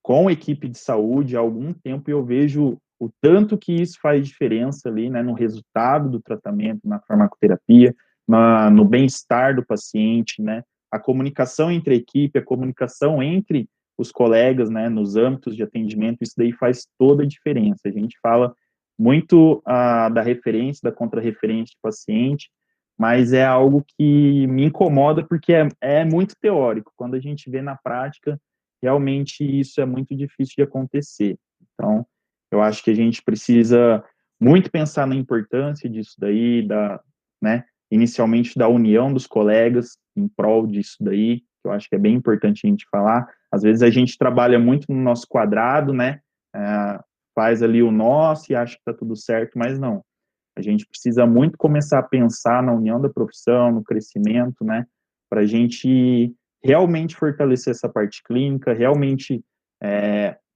com equipe de saúde há algum tempo e eu vejo o tanto que isso faz diferença ali, né, no resultado do tratamento, na farmacoterapia, no bem-estar do paciente, né, a comunicação entre a equipe, a comunicação entre os colegas, né, nos âmbitos de atendimento, isso daí faz toda a diferença. A gente fala muito da referência, da contrarreferência de paciente, mas é algo que me incomoda porque é muito teórico. Quando a gente vê na prática, realmente isso é muito difícil de acontecer. Então, eu acho que a gente precisa muito pensar na importância disso daí, né, inicialmente da união dos colegas em prol disso daí, que eu acho que é bem importante a gente falar. Às vezes a gente trabalha muito no nosso quadrado, né, faz ali o nosso e acha que está tudo certo, mas não. A gente precisa muito começar a pensar na união da profissão, no crescimento, né, para a gente realmente fortalecer essa parte clínica, realmente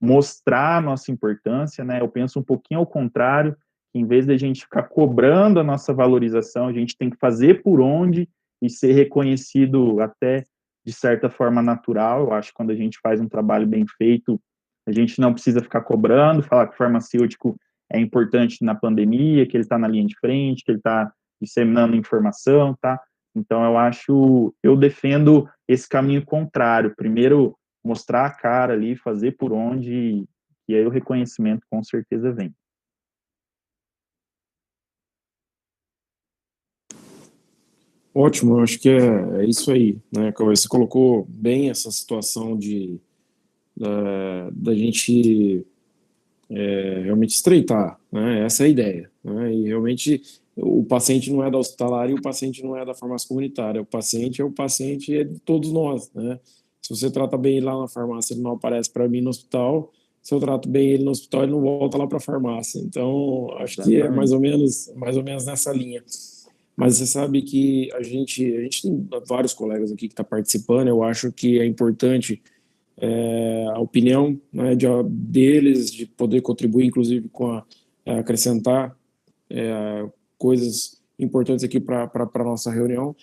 mostrar a nossa importância, né? Eu penso um pouquinho ao contrário, que em vez de a gente ficar cobrando a nossa valorização, a gente tem que fazer por onde e ser reconhecido até de certa forma natural. Eu acho que quando a gente faz um trabalho bem feito, a gente não precisa ficar cobrando, falar que o farmacêutico é importante na pandemia, que ele está na linha de frente, que ele está disseminando informação, tá? Então, eu defendo esse caminho contrário. Primeiro, mostrar a cara ali, fazer por onde, e aí o reconhecimento com certeza vem. Ótimo, eu acho que é isso aí, né? Você colocou bem essa situação da gente realmente estreitar, né? Essa é a ideia, né? E realmente o paciente não é da hospitalar e o paciente não é da farmácia comunitária, o paciente é de todos nós, né? Se você trata bem ele lá na farmácia, ele não aparece para mim no hospital. Se eu trato bem ele no hospital, ele não volta lá para a farmácia. Então, acho que é mais ou menos nessa linha. Mas você sabe que a gente tem vários colegas aqui que estão participando. Eu acho que é importante a opinião, né, deles, de poder contribuir, inclusive, acrescentar coisas importantes aqui para a nossa reunião.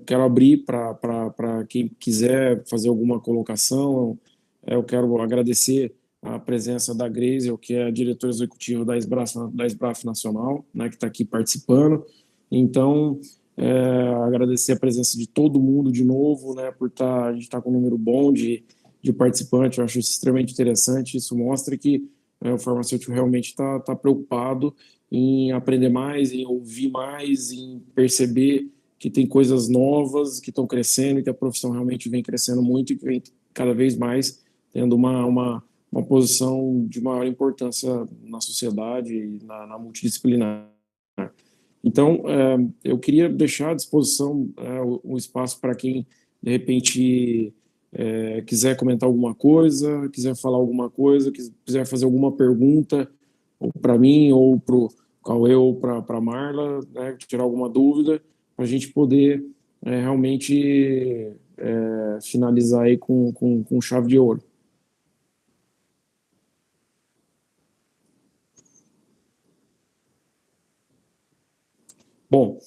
Quero abrir para quem quiser fazer alguma colocação. Eu quero agradecer a presença da Grace, que é a diretora executiva da SBRAF Nacional, né, que está aqui participando. Então, agradecer a presença de todo mundo de novo, né, a gente está com um número bom de participantes. Eu acho isso extremamente interessante. Isso mostra que o farmacêutico realmente está preocupado em aprender mais, em ouvir mais, em perceber que tem coisas novas que estão crescendo e que a profissão realmente vem crescendo muito e que vem cada vez mais tendo uma posição de maior importância na sociedade e na multidisciplinar. Então, eu queria deixar à disposição o espaço para quem, de repente, quiser comentar alguma coisa, quiser falar alguma coisa, quiser fazer alguma pergunta, ou para mim, ou para o Cauê, ou para a Marla, né, tirar alguma dúvida, para a gente poder realmente finalizar aí com chave de ouro. Bom,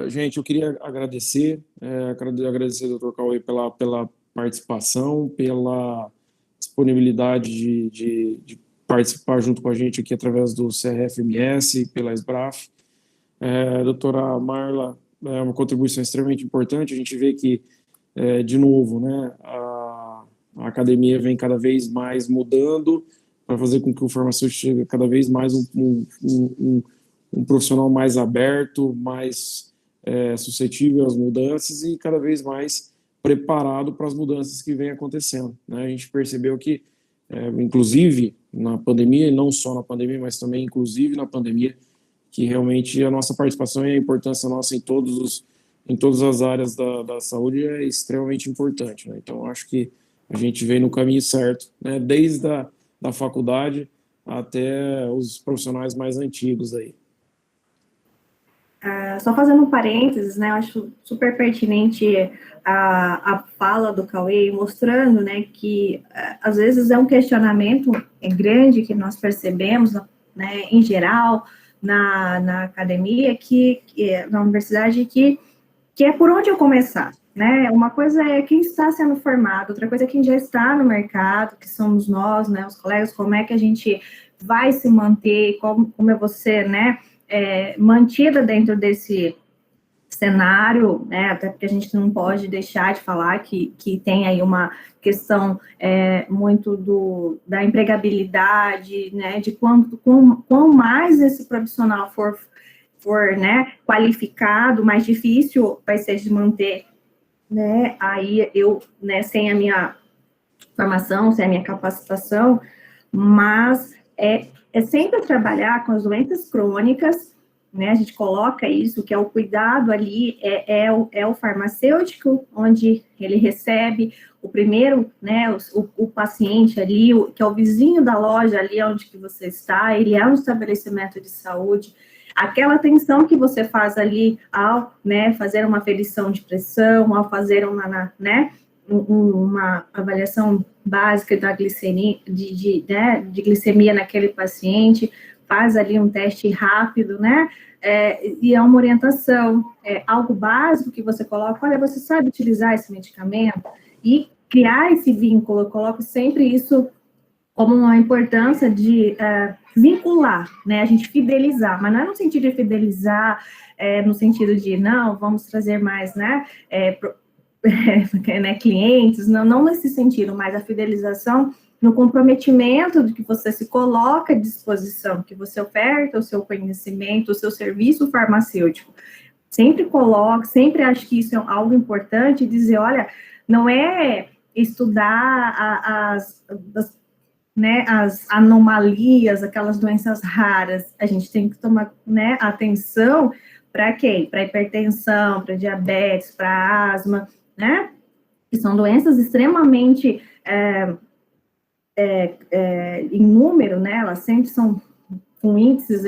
gente, eu queria agradecer ao Dr. Cauê pela participação, pela disponibilidade de participar junto com a gente aqui através do CRFMS, pela SBRAF. Doutora Marla, uma contribuição extremamente importante. A gente vê que, de novo, né, a academia vem cada vez mais mudando para fazer com que o farmacêutico chegue cada vez mais um profissional mais aberto, mais suscetível às mudanças e cada vez mais preparado para as mudanças que vêm acontecendo, né? A gente percebeu que, inclusive na pandemia, e não só na pandemia, mas também inclusive na pandemia, que realmente a nossa participação e a importância nossa em todas as áreas da saúde é extremamente importante, né? Então, acho que a gente vem no caminho certo, né? Desde da faculdade até os profissionais mais antigos aí. Só fazendo um parênteses, né, eu acho super pertinente a fala do Cauê, mostrando, né, que às vezes é um questionamento grande que nós percebemos, né, em geral, na academia, na universidade, que é por onde eu começar, né? Uma coisa é quem está sendo formado, outra coisa é quem já está no mercado, que somos nós, né, os colegas, como é que a gente vai se manter, como é você, né, mantida dentro desse cenário, né, até porque a gente não pode deixar de falar que tem aí uma questão muito da empregabilidade, né, de quão mais esse profissional for né, qualificado, mais difícil vai ser de manter, né, aí eu, né, sem a minha formação, sem a minha capacitação, mas é sempre trabalhar com as doenças crônicas, né, a gente coloca isso, que é o cuidado ali, é o farmacêutico, onde ele recebe o primeiro, né, o paciente ali, que é o vizinho da loja ali onde que você está, ele é um estabelecimento de saúde, aquela atenção que você faz ali ao, né, fazer uma aferição de pressão, ao fazer uma avaliação básica da glicemia, de glicemia naquele paciente, faz ali um teste rápido, né, e é uma orientação, algo básico que você coloca, olha, você sabe utilizar esse medicamento? E criar esse vínculo, eu coloco sempre isso como uma importância de vincular, né, a gente fidelizar, mas não é no sentido de fidelizar, no sentido de, não, vamos trazer mais, né, clientes, não nesse sentido, mas a fidelização no comprometimento de que você se coloca à disposição, que você oferta o seu conhecimento, o seu serviço farmacêutico. Sempre acho que isso é algo importante, dizer, olha, não é estudar né, as anomalias, aquelas doenças raras, a gente tem que tomar, né, atenção para quem? Para hipertensão, para diabetes, para asma, né? Que são doenças extremamente em número, né? Elas sempre são com índices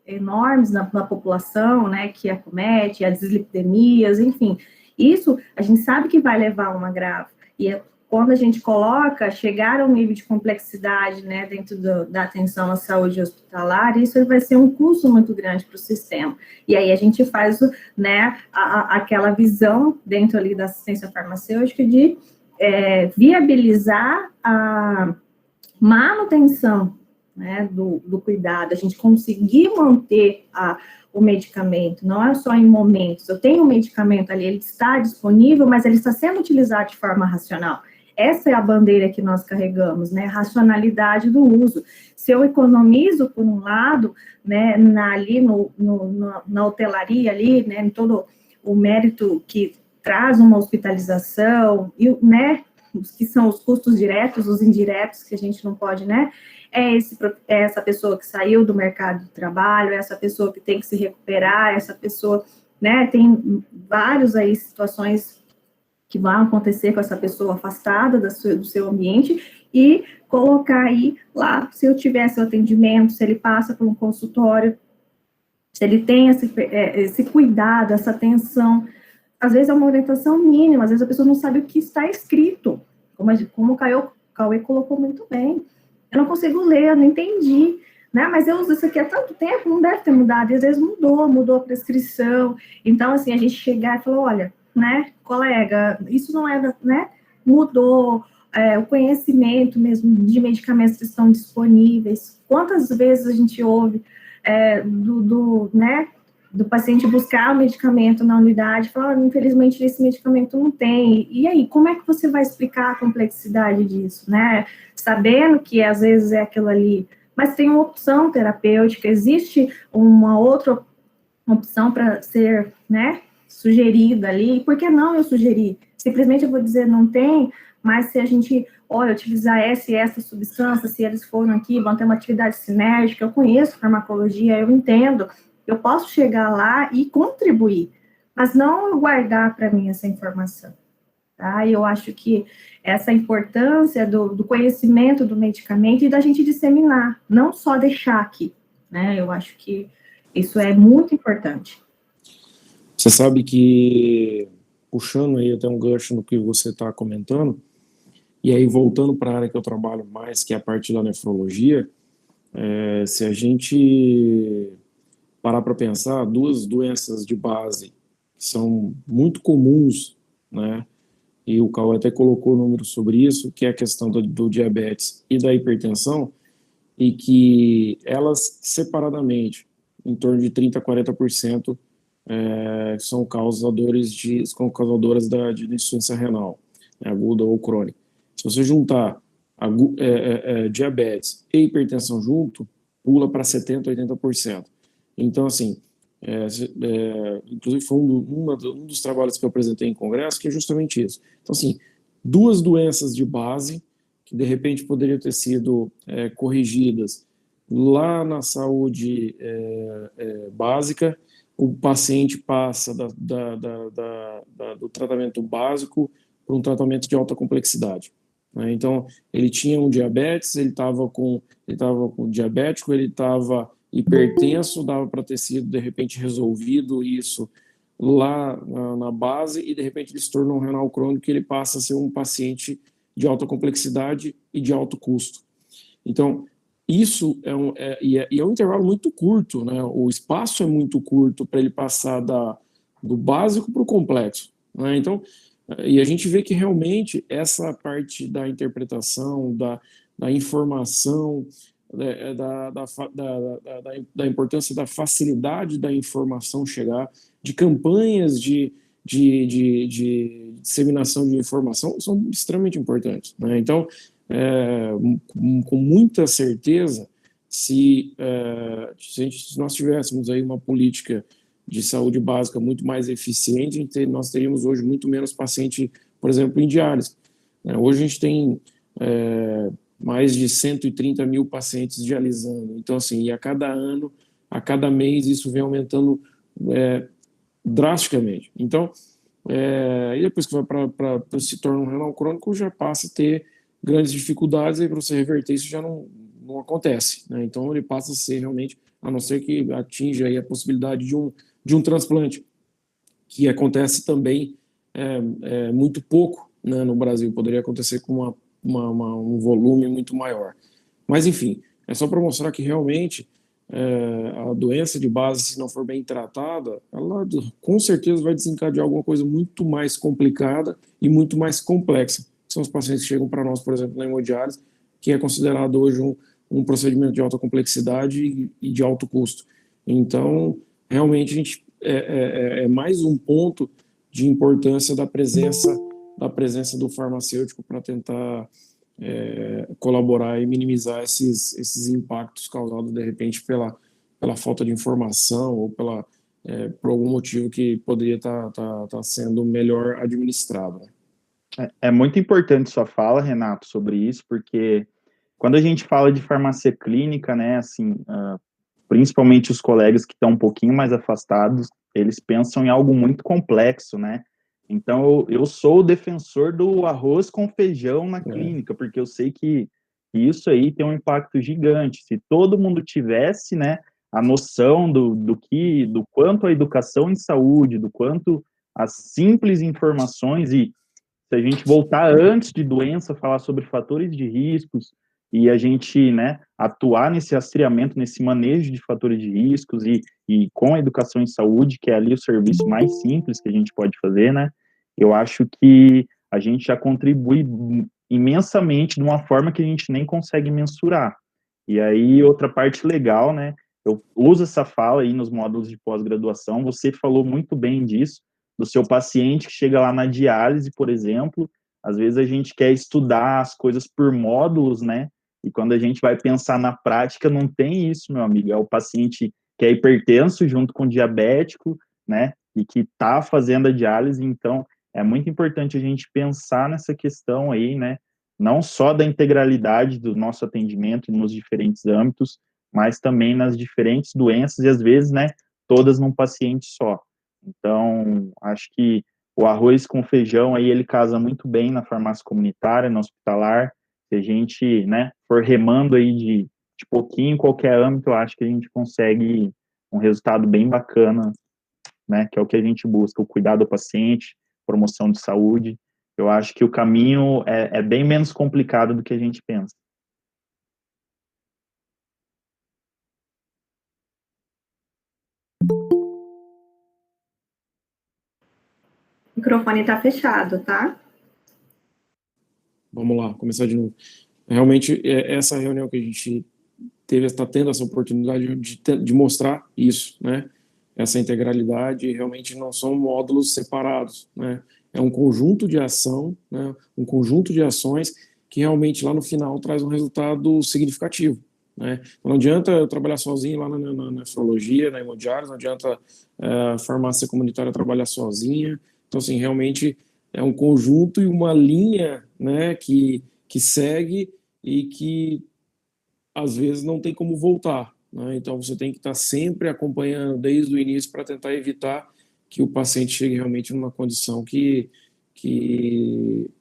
enormes na população, né? Que acomete, as dislipidemias, enfim. Isso a gente sabe que vai levar a um agravo. E quando a gente coloca, chegar ao nível de complexidade, né, dentro da atenção à saúde hospitalar, isso vai ser um custo muito grande para o sistema. E aí a gente faz, né, aquela visão dentro ali da assistência farmacêutica de viabilizar a manutenção, né, do cuidado, a gente conseguir manter o medicamento, não é só em momentos. Eu tenho um medicamento ali, ele está disponível, mas ele está sendo utilizado de forma racional. Essa é a bandeira que nós carregamos, né? Racionalidade do uso. Se eu economizo, por um lado, né, ali na hotelaria, ali, né, em todo o mérito que traz uma hospitalização, e, né, que são os custos diretos, os indiretos, que a gente não pode, né? É essa pessoa que saiu do mercado de trabalho, é essa pessoa que tem que se recuperar, essa pessoa, né? Tem vários aí situações que vão acontecer com essa pessoa afastada do seu ambiente, e colocar aí lá, se eu tivesse o atendimento, se ele passa por um consultório, se ele tem esse cuidado, essa atenção. Às vezes é uma orientação mínima, às vezes a pessoa não sabe o que está escrito, como o Cauê colocou muito bem. Eu não consigo ler, eu não entendi, né? Mas eu uso isso aqui há tanto tempo, não deve ter mudado, e às vezes mudou a prescrição. Então, assim, a gente chegar e falar, olha, né, colega, isso não é, né, mudou o conhecimento mesmo de medicamentos que estão disponíveis. Quantas vezes a gente ouve né, do paciente buscar o medicamento na unidade, falar, infelizmente, esse medicamento não tem. E aí, como é que você vai explicar a complexidade disso, né? Sabendo que, às vezes, é aquilo ali, mas tem uma opção terapêutica, existe uma outra opção para ser, né, sugerida ali. Por que não eu sugerir? Simplesmente eu vou dizer não tem, mas se a gente, olha, utilizar essa e essa substância, se eles foram aqui, vão ter uma atividade sinérgica, eu conheço farmacologia, eu entendo, eu posso chegar lá e contribuir, mas não guardar para mim essa informação, tá? Eu acho que essa importância do conhecimento do medicamento e da gente disseminar, não só deixar aqui, né? Eu acho que isso é muito importante. Você sabe que, puxando aí até um gancho no que você está comentando, e aí voltando para a área que eu trabalho mais, que é a parte da nefrologia, se a gente parar para pensar, duas doenças de base que são muito comuns, né? E o Cauê até colocou números sobre isso, que é a questão do diabetes e da hipertensão, e que elas separadamente, em torno de 30% a 40%, são causadoras de insuficiência renal, aguda ou crônica. Se você juntar diabetes e hipertensão junto, pula para 70%, 80%. Então, assim, inclusive foi um dos trabalhos que eu apresentei em congresso, que é justamente isso. Então, assim, duas doenças de base que, de repente, poderiam ter sido corrigidas lá na saúde básica, o paciente passa do tratamento básico para um tratamento de alta complexidade, né? Então, ele tinha um diabetes, ele estava com diabético, ele estava hipertenso, dava para ter sido, de repente, resolvido isso lá na base, e, de repente, ele se tornou um renal crônico, que ele passa a ser um paciente de alta complexidade e de alto custo. Então, isso é um intervalo muito curto, né? O espaço é muito curto para ele passar do básico para o complexo, né? Então, e a gente vê que realmente essa parte da interpretação, da informação, da importância da facilidade da informação chegar, de campanhas de disseminação de informação, são extremamente importantes, né? Então, com muita certeza, se nós tivéssemos aí uma política de saúde básica muito mais eficiente, nós teríamos hoje muito menos paciente, por exemplo, em diálise. Hoje a gente tem mais de 130 mil pacientes dialisando. Então, assim, e a cada ano, a cada mês, isso vem aumentando drasticamente. Então, e depois que vai para se torna um renal crônico, já passa a ter grandes dificuldades, e para você reverter isso já não acontece, né? Então, ele passa a ser realmente, a não ser que atinja aí a possibilidade de um transplante, que acontece também muito pouco, né, no Brasil. Poderia acontecer com um volume muito maior. Mas, enfim, é só para mostrar que realmente a doença de base, se não for bem tratada, ela com certeza vai desencadear alguma coisa muito mais complicada e muito mais complexa. São os pacientes que chegam para nós, por exemplo, na hemodiálise, que é considerado hoje um procedimento de alta complexidade e de alto custo. Então, realmente, a gente é mais um ponto de importância da presença do farmacêutico para tentar colaborar e minimizar esses impactos causados, de repente, pela falta de informação ou por algum motivo que poderia estar sendo melhor administrado. É muito importante sua fala, Renato, sobre isso, porque quando a gente fala de farmácia clínica, né, assim, principalmente os colegas que estão um pouquinho mais afastados, eles pensam em algo muito complexo, né? Então, eu sou o defensor do arroz com feijão na clínica, porque eu sei que isso aí tem um impacto gigante. Se todo mundo tivesse, né, a noção do quanto a educação em saúde, do quanto as simples informações, e se a gente voltar antes de doença, falar sobre fatores de riscos, e a gente, né, atuar nesse rastreamento, nesse manejo de fatores de riscos, e com a educação em saúde, que é ali o serviço mais simples que a gente pode fazer, né, eu acho que a gente já contribui imensamente de uma forma que a gente nem consegue mensurar. E aí, outra parte legal, né, eu uso essa fala aí nos módulos de pós-graduação, você falou muito bem disso, do seu paciente que chega lá na diálise, por exemplo, às vezes a gente quer estudar as coisas por módulos, né, e quando a gente vai pensar na prática, não tem isso, meu amigo, é o paciente que é hipertenso junto com diabético, né, e que está fazendo a diálise, então é muito importante a gente pensar nessa questão aí, né, não só da integralidade do nosso atendimento nos diferentes âmbitos, mas também nas diferentes doenças e às vezes, né, todas num paciente só. Então, acho que o arroz com feijão aí ele casa muito bem na farmácia comunitária, na hospitalar. Se a gente, né, for remando aí de pouquinho em qualquer âmbito, eu acho que a gente consegue um resultado bem bacana, né, que é o que a gente busca, o cuidado do paciente, promoção de saúde. Eu acho que o caminho é bem menos complicado do que a gente pensa. O microfone está fechado, tá? Vamos lá, começar de novo. Realmente, essa reunião que a gente está tendo essa oportunidade de mostrar isso, né? Essa integralidade, realmente não são módulos separados, né? É um conjunto de ação, né? Um conjunto de ações que realmente lá no final traz um resultado significativo, né? Não adianta eu trabalhar sozinho lá na nefrologia, na hemodiálise, não adianta a farmácia comunitária trabalhar sozinha. Então, assim, realmente é um conjunto e uma linha, né, que segue e que às vezes não tem como voltar, né? Então você tem que estar sempre acompanhando desde o início para tentar evitar que o paciente chegue realmente numa condição que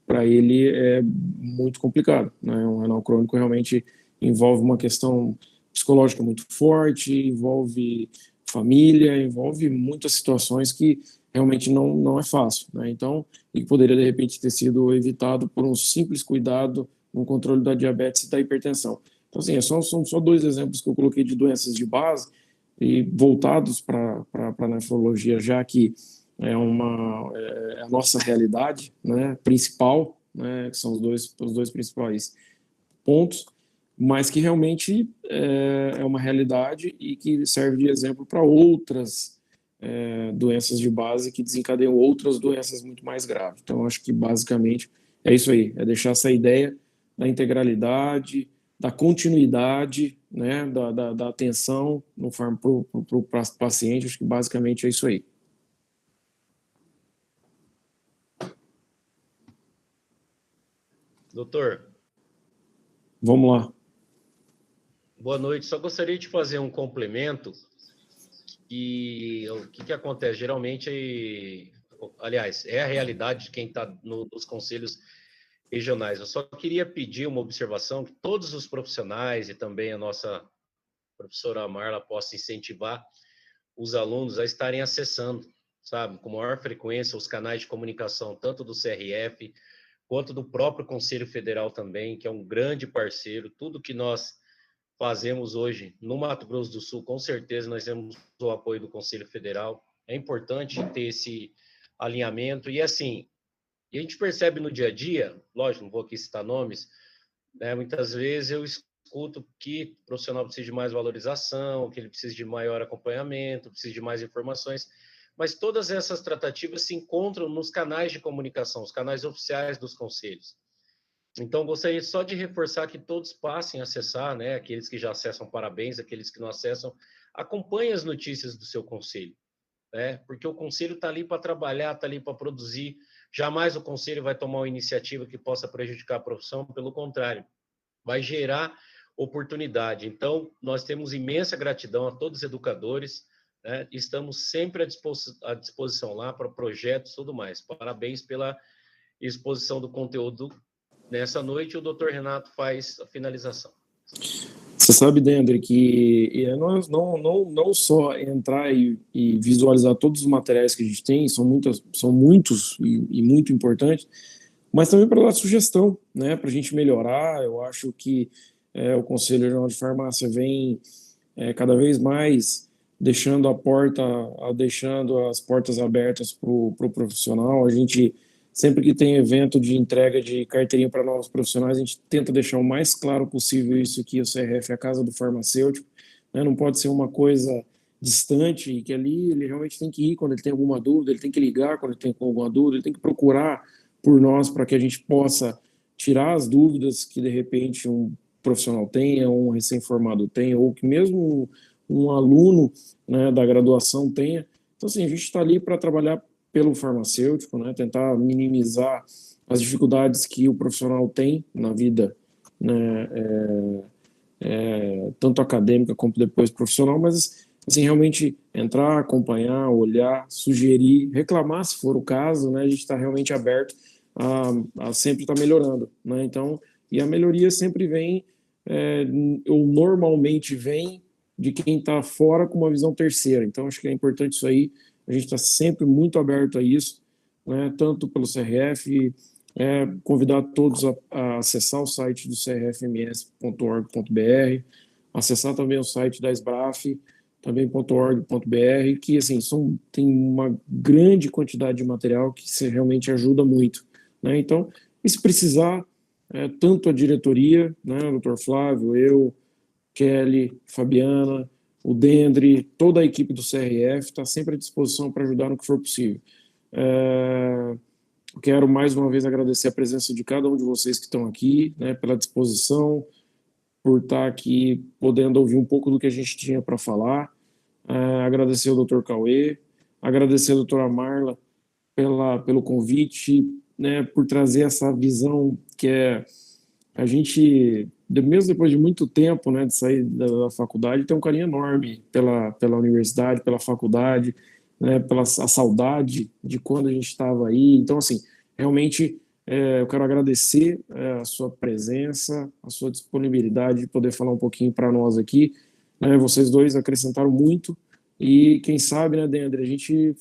para ele é muito complicado, né? Um renal crônico realmente envolve uma questão psicológica muito forte, envolve família, envolve muitas situações que realmente não é fácil, né? Então, e poderia de repente ter sido evitado por um simples cuidado no controle da diabetes e da hipertensão. Então, assim, são só dois exemplos que eu coloquei de doenças de base e voltados para a nefrologia, já que é a nossa realidade, né, principal, né, que são os dois principais pontos, mas que realmente é uma realidade e que serve de exemplo para outras doenças de base que desencadeiam outras doenças muito mais graves. Então, acho que basicamente é isso aí, é deixar essa ideia da integralidade, da continuidade, né, da atenção para o paciente, acho que basicamente é isso aí. Doutor, Vamos lá. Boa noite. Só gostaria de fazer um complemento. E o que acontece? Geralmente, aliás, é a realidade de quem está nos conselhos regionais. Eu só queria pedir uma observação que todos os profissionais e também a nossa professora Marla possa incentivar os alunos a estarem acessando, sabe, com maior frequência os canais de comunicação, tanto do CRF quanto do próprio Conselho Federal também, que é um grande parceiro. Tudo que nós fazemos hoje no Mato Grosso do Sul, com certeza nós temos o apoio do Conselho Federal. É importante ter esse alinhamento. E assim, a gente percebe no dia a dia, lógico, não vou aqui citar nomes, né, muitas vezes eu escuto que o profissional precisa de mais valorização, que ele precisa de maior acompanhamento, precisa de mais informações, mas todas essas tratativas se encontram nos canais de comunicação, os canais oficiais dos conselhos. Então, gostaria só de reforçar que todos passem a acessar, né? Aqueles que já acessam, parabéns, aqueles que não acessam, acompanhem as notícias do seu conselho, né? Porque o conselho está ali para trabalhar, está ali para produzir. Jamais o conselho vai tomar uma iniciativa que possa prejudicar a profissão, pelo contrário, vai gerar oportunidade. Então, nós temos imensa gratidão a todos os educadores, né? Estamos sempre à disposição lá para projetos e tudo mais. Parabéns pela exposição do conteúdo nessa noite. O doutor Renato faz a finalização. Você sabe, Dendry, que nós não só entrar e visualizar todos os materiais que a gente tem, são muitos e muito importantes, mas também para dar sugestão, né, para a gente melhorar. Eu acho que o Conselho Regional de Farmácia vem cada vez mais deixando as portas abertas para o profissional. A gente, sempre que tem evento de entrega de carteirinha para novos profissionais, a gente tenta deixar o mais claro possível isso, que o CRF é a casa do farmacêutico, né? Não pode ser uma coisa distante, e que ali ele realmente tem que ir quando ele tem alguma dúvida, ele tem que ligar quando ele tem alguma dúvida, ele tem que procurar por nós para que a gente possa tirar as dúvidas que de repente um profissional tenha, um recém-formado tenha, ou que mesmo um aluno, né, da graduação tenha. Então, assim, a gente está ali para trabalhar pelo farmacêutico, né, tentar minimizar as dificuldades que o profissional tem na vida, né, tanto acadêmica como depois profissional, mas assim, realmente entrar, acompanhar, olhar, sugerir, reclamar se for o caso, né, a gente está realmente aberto a sempre estar melhorando, né, então, e a melhoria sempre vem, ou normalmente vem, de quem está fora com uma visão terceira. Então, acho que é importante isso aí, a gente está sempre muito aberto a isso, né, tanto pelo CRF, convidar todos a acessar o site do crfms.org.br, acessar também o site da SBRAF, também .org.br, que assim, tem uma grande quantidade de material que realmente ajuda muito, né? Então, e se precisar, tanto a diretoria, né, o Dr. Flávio, eu, Kelly, Fabiana, o Dendry, toda a equipe do CRF está sempre à disposição para ajudar no que for possível. Quero mais uma vez agradecer a presença de cada um de vocês que estão aqui, né, pela disposição, por estar aqui podendo ouvir um pouco do que a gente tinha para falar. Agradecer ao Dr. Cauê, agradecer a doutora Marla pelo convite, né, por trazer essa visão que a gente, mesmo depois de muito tempo, né, de sair da faculdade, tem um carinho enorme pela universidade, pela faculdade, né, pela a saudade de quando a gente estava aí. Então, assim, realmente eu quero agradecer a sua presença, a sua disponibilidade de poder falar um pouquinho para nós aqui, né, vocês dois acrescentaram muito, e quem sabe, né, Dendry, a gente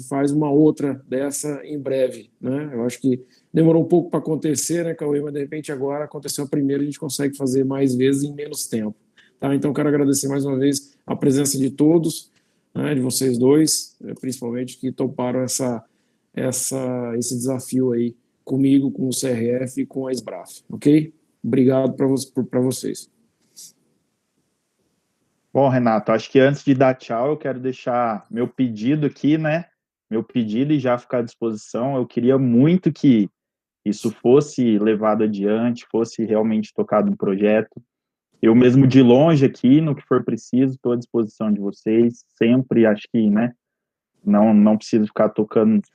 faz uma outra dessa em breve, né? Eu acho que demorou um pouco para acontecer, né, Cauê, mas de repente agora aconteceu a primeira, a gente consegue fazer mais vezes em menos tempo, tá? Então quero agradecer mais uma vez a presença de todos, né, de vocês dois, principalmente, que toparam esse desafio aí comigo, com o CRF e com a SBRAF, ok? Obrigado para vocês. Bom, Renato, acho que antes de dar tchau, eu quero deixar meu pedido aqui, né? Meu pedido e já ficar à disposição. Eu queria muito que isso fosse levado adiante, fosse realmente tocado um projeto. Eu mesmo de longe aqui, no que for preciso, estou à disposição de vocês. Sempre, acho que, né? Não preciso ficar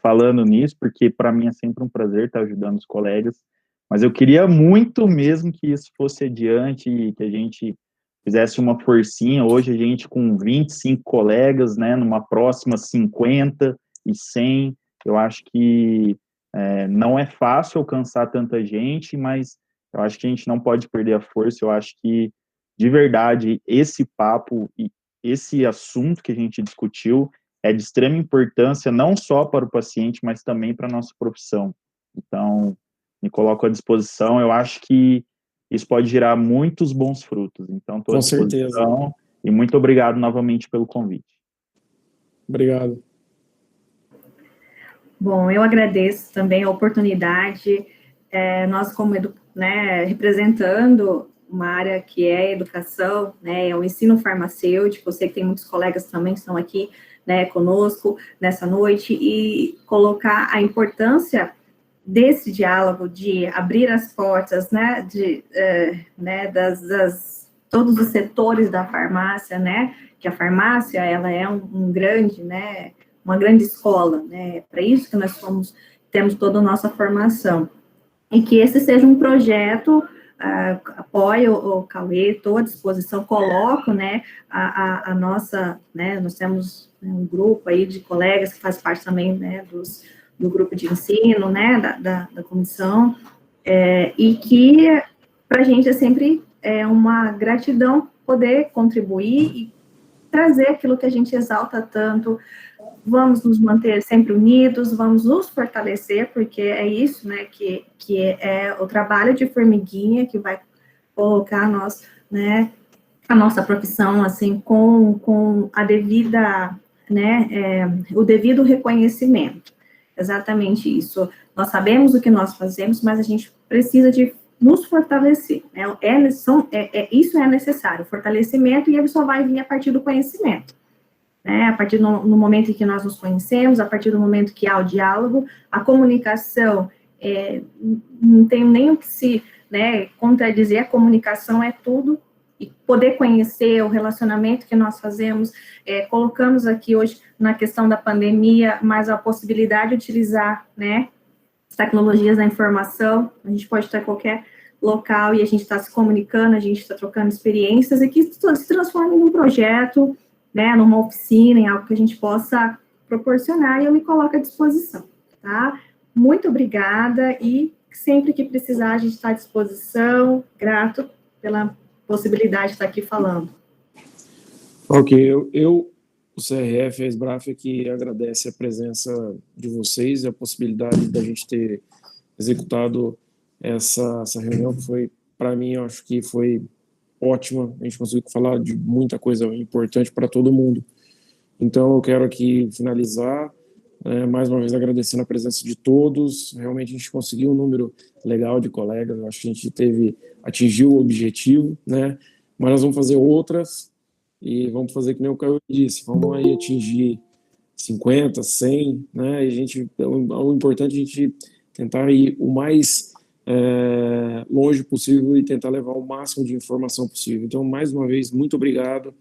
falando nisso, porque para mim é sempre um prazer estar ajudando os colegas. Mas eu queria muito mesmo que isso fosse adiante e que a gente fizesse uma forcinha. Hoje a gente com 25 colegas, né, numa próxima 50 e 100, eu acho que não é fácil alcançar tanta gente, mas eu acho que a gente não pode perder a força. Eu acho que, de verdade, esse papo e esse assunto que a gente discutiu é de extrema importância, não só para o paciente, mas também para a nossa profissão. Então, me coloco à disposição. Eu acho que isso pode gerar muitos bons frutos. Então, estou à Com certeza. disposição e muito obrigado novamente pelo convite. Obrigado. Bom, eu agradeço também a oportunidade, nós como, né, representando uma área que é a educação, né, é o ensino farmacêutico, eu sei que tem muitos colegas também que estão aqui, né, conosco nessa noite, e colocar a importância desse diálogo, de abrir as portas, né, né, todos os setores da farmácia, né, que a farmácia, ela é um grande, né, uma grande escola, né, para isso que nós temos toda a nossa formação, e que esse seja um projeto, apoio o Cauê, estou à disposição, coloco, né, a nossa, né, nós temos um grupo aí de colegas que faz parte também, né, do grupo de ensino, né, da comissão, e que para a gente é sempre uma gratidão poder contribuir e trazer aquilo que a gente exalta tanto. Vamos nos manter sempre unidos, vamos nos fortalecer, porque é isso, né, que é o trabalho de formiguinha que vai colocar né, a nossa profissão, assim, com a devida, né, o devido reconhecimento. Exatamente isso. Nós sabemos o que nós fazemos, mas a gente precisa de nos fortalecer. Né? Isso é necessário, fortalecimento, e ele só vai vir a partir do conhecimento. Né? A partir no momento em que nós nos conhecemos, a partir do momento que há o diálogo, a comunicação, não tem nem o que se, né, contradizer, a comunicação é tudo, e poder conhecer o relacionamento que nós fazemos, colocamos aqui hoje na questão da pandemia, mas a possibilidade de utilizar, né, as tecnologias da informação, a gente pode estar em qualquer local e a gente está se comunicando, a gente está trocando experiências, e que isso se transforme num projeto, né, numa oficina, em algo que a gente possa proporcionar, e eu me coloco à disposição, tá? Muito obrigada, e sempre que precisar, a gente está à disposição, grato pela possibilidade de estar aqui falando. Ok, o CRF, a SBRAF aqui agradece a presença de vocês e a possibilidade da gente ter executado essa reunião, que foi, para mim, eu acho que foi ótima. A gente conseguiu falar de muita coisa importante para todo mundo. Então, eu quero aqui finalizar, mais uma vez agradecendo a presença de todos. Realmente a gente conseguiu um número legal de colegas, eu acho que a gente atingiu o objetivo, né? Mas nós vamos fazer outras e vamos fazer que nem o Caio disse, vamos aí atingir 50, 100, né? E o importante é a gente tentar ir o mais longe possível e tentar levar o máximo de informação possível. Então, mais uma vez, muito obrigado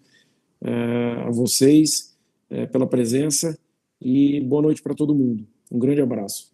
a vocês pela presença, e boa noite para todo mundo. Um grande abraço.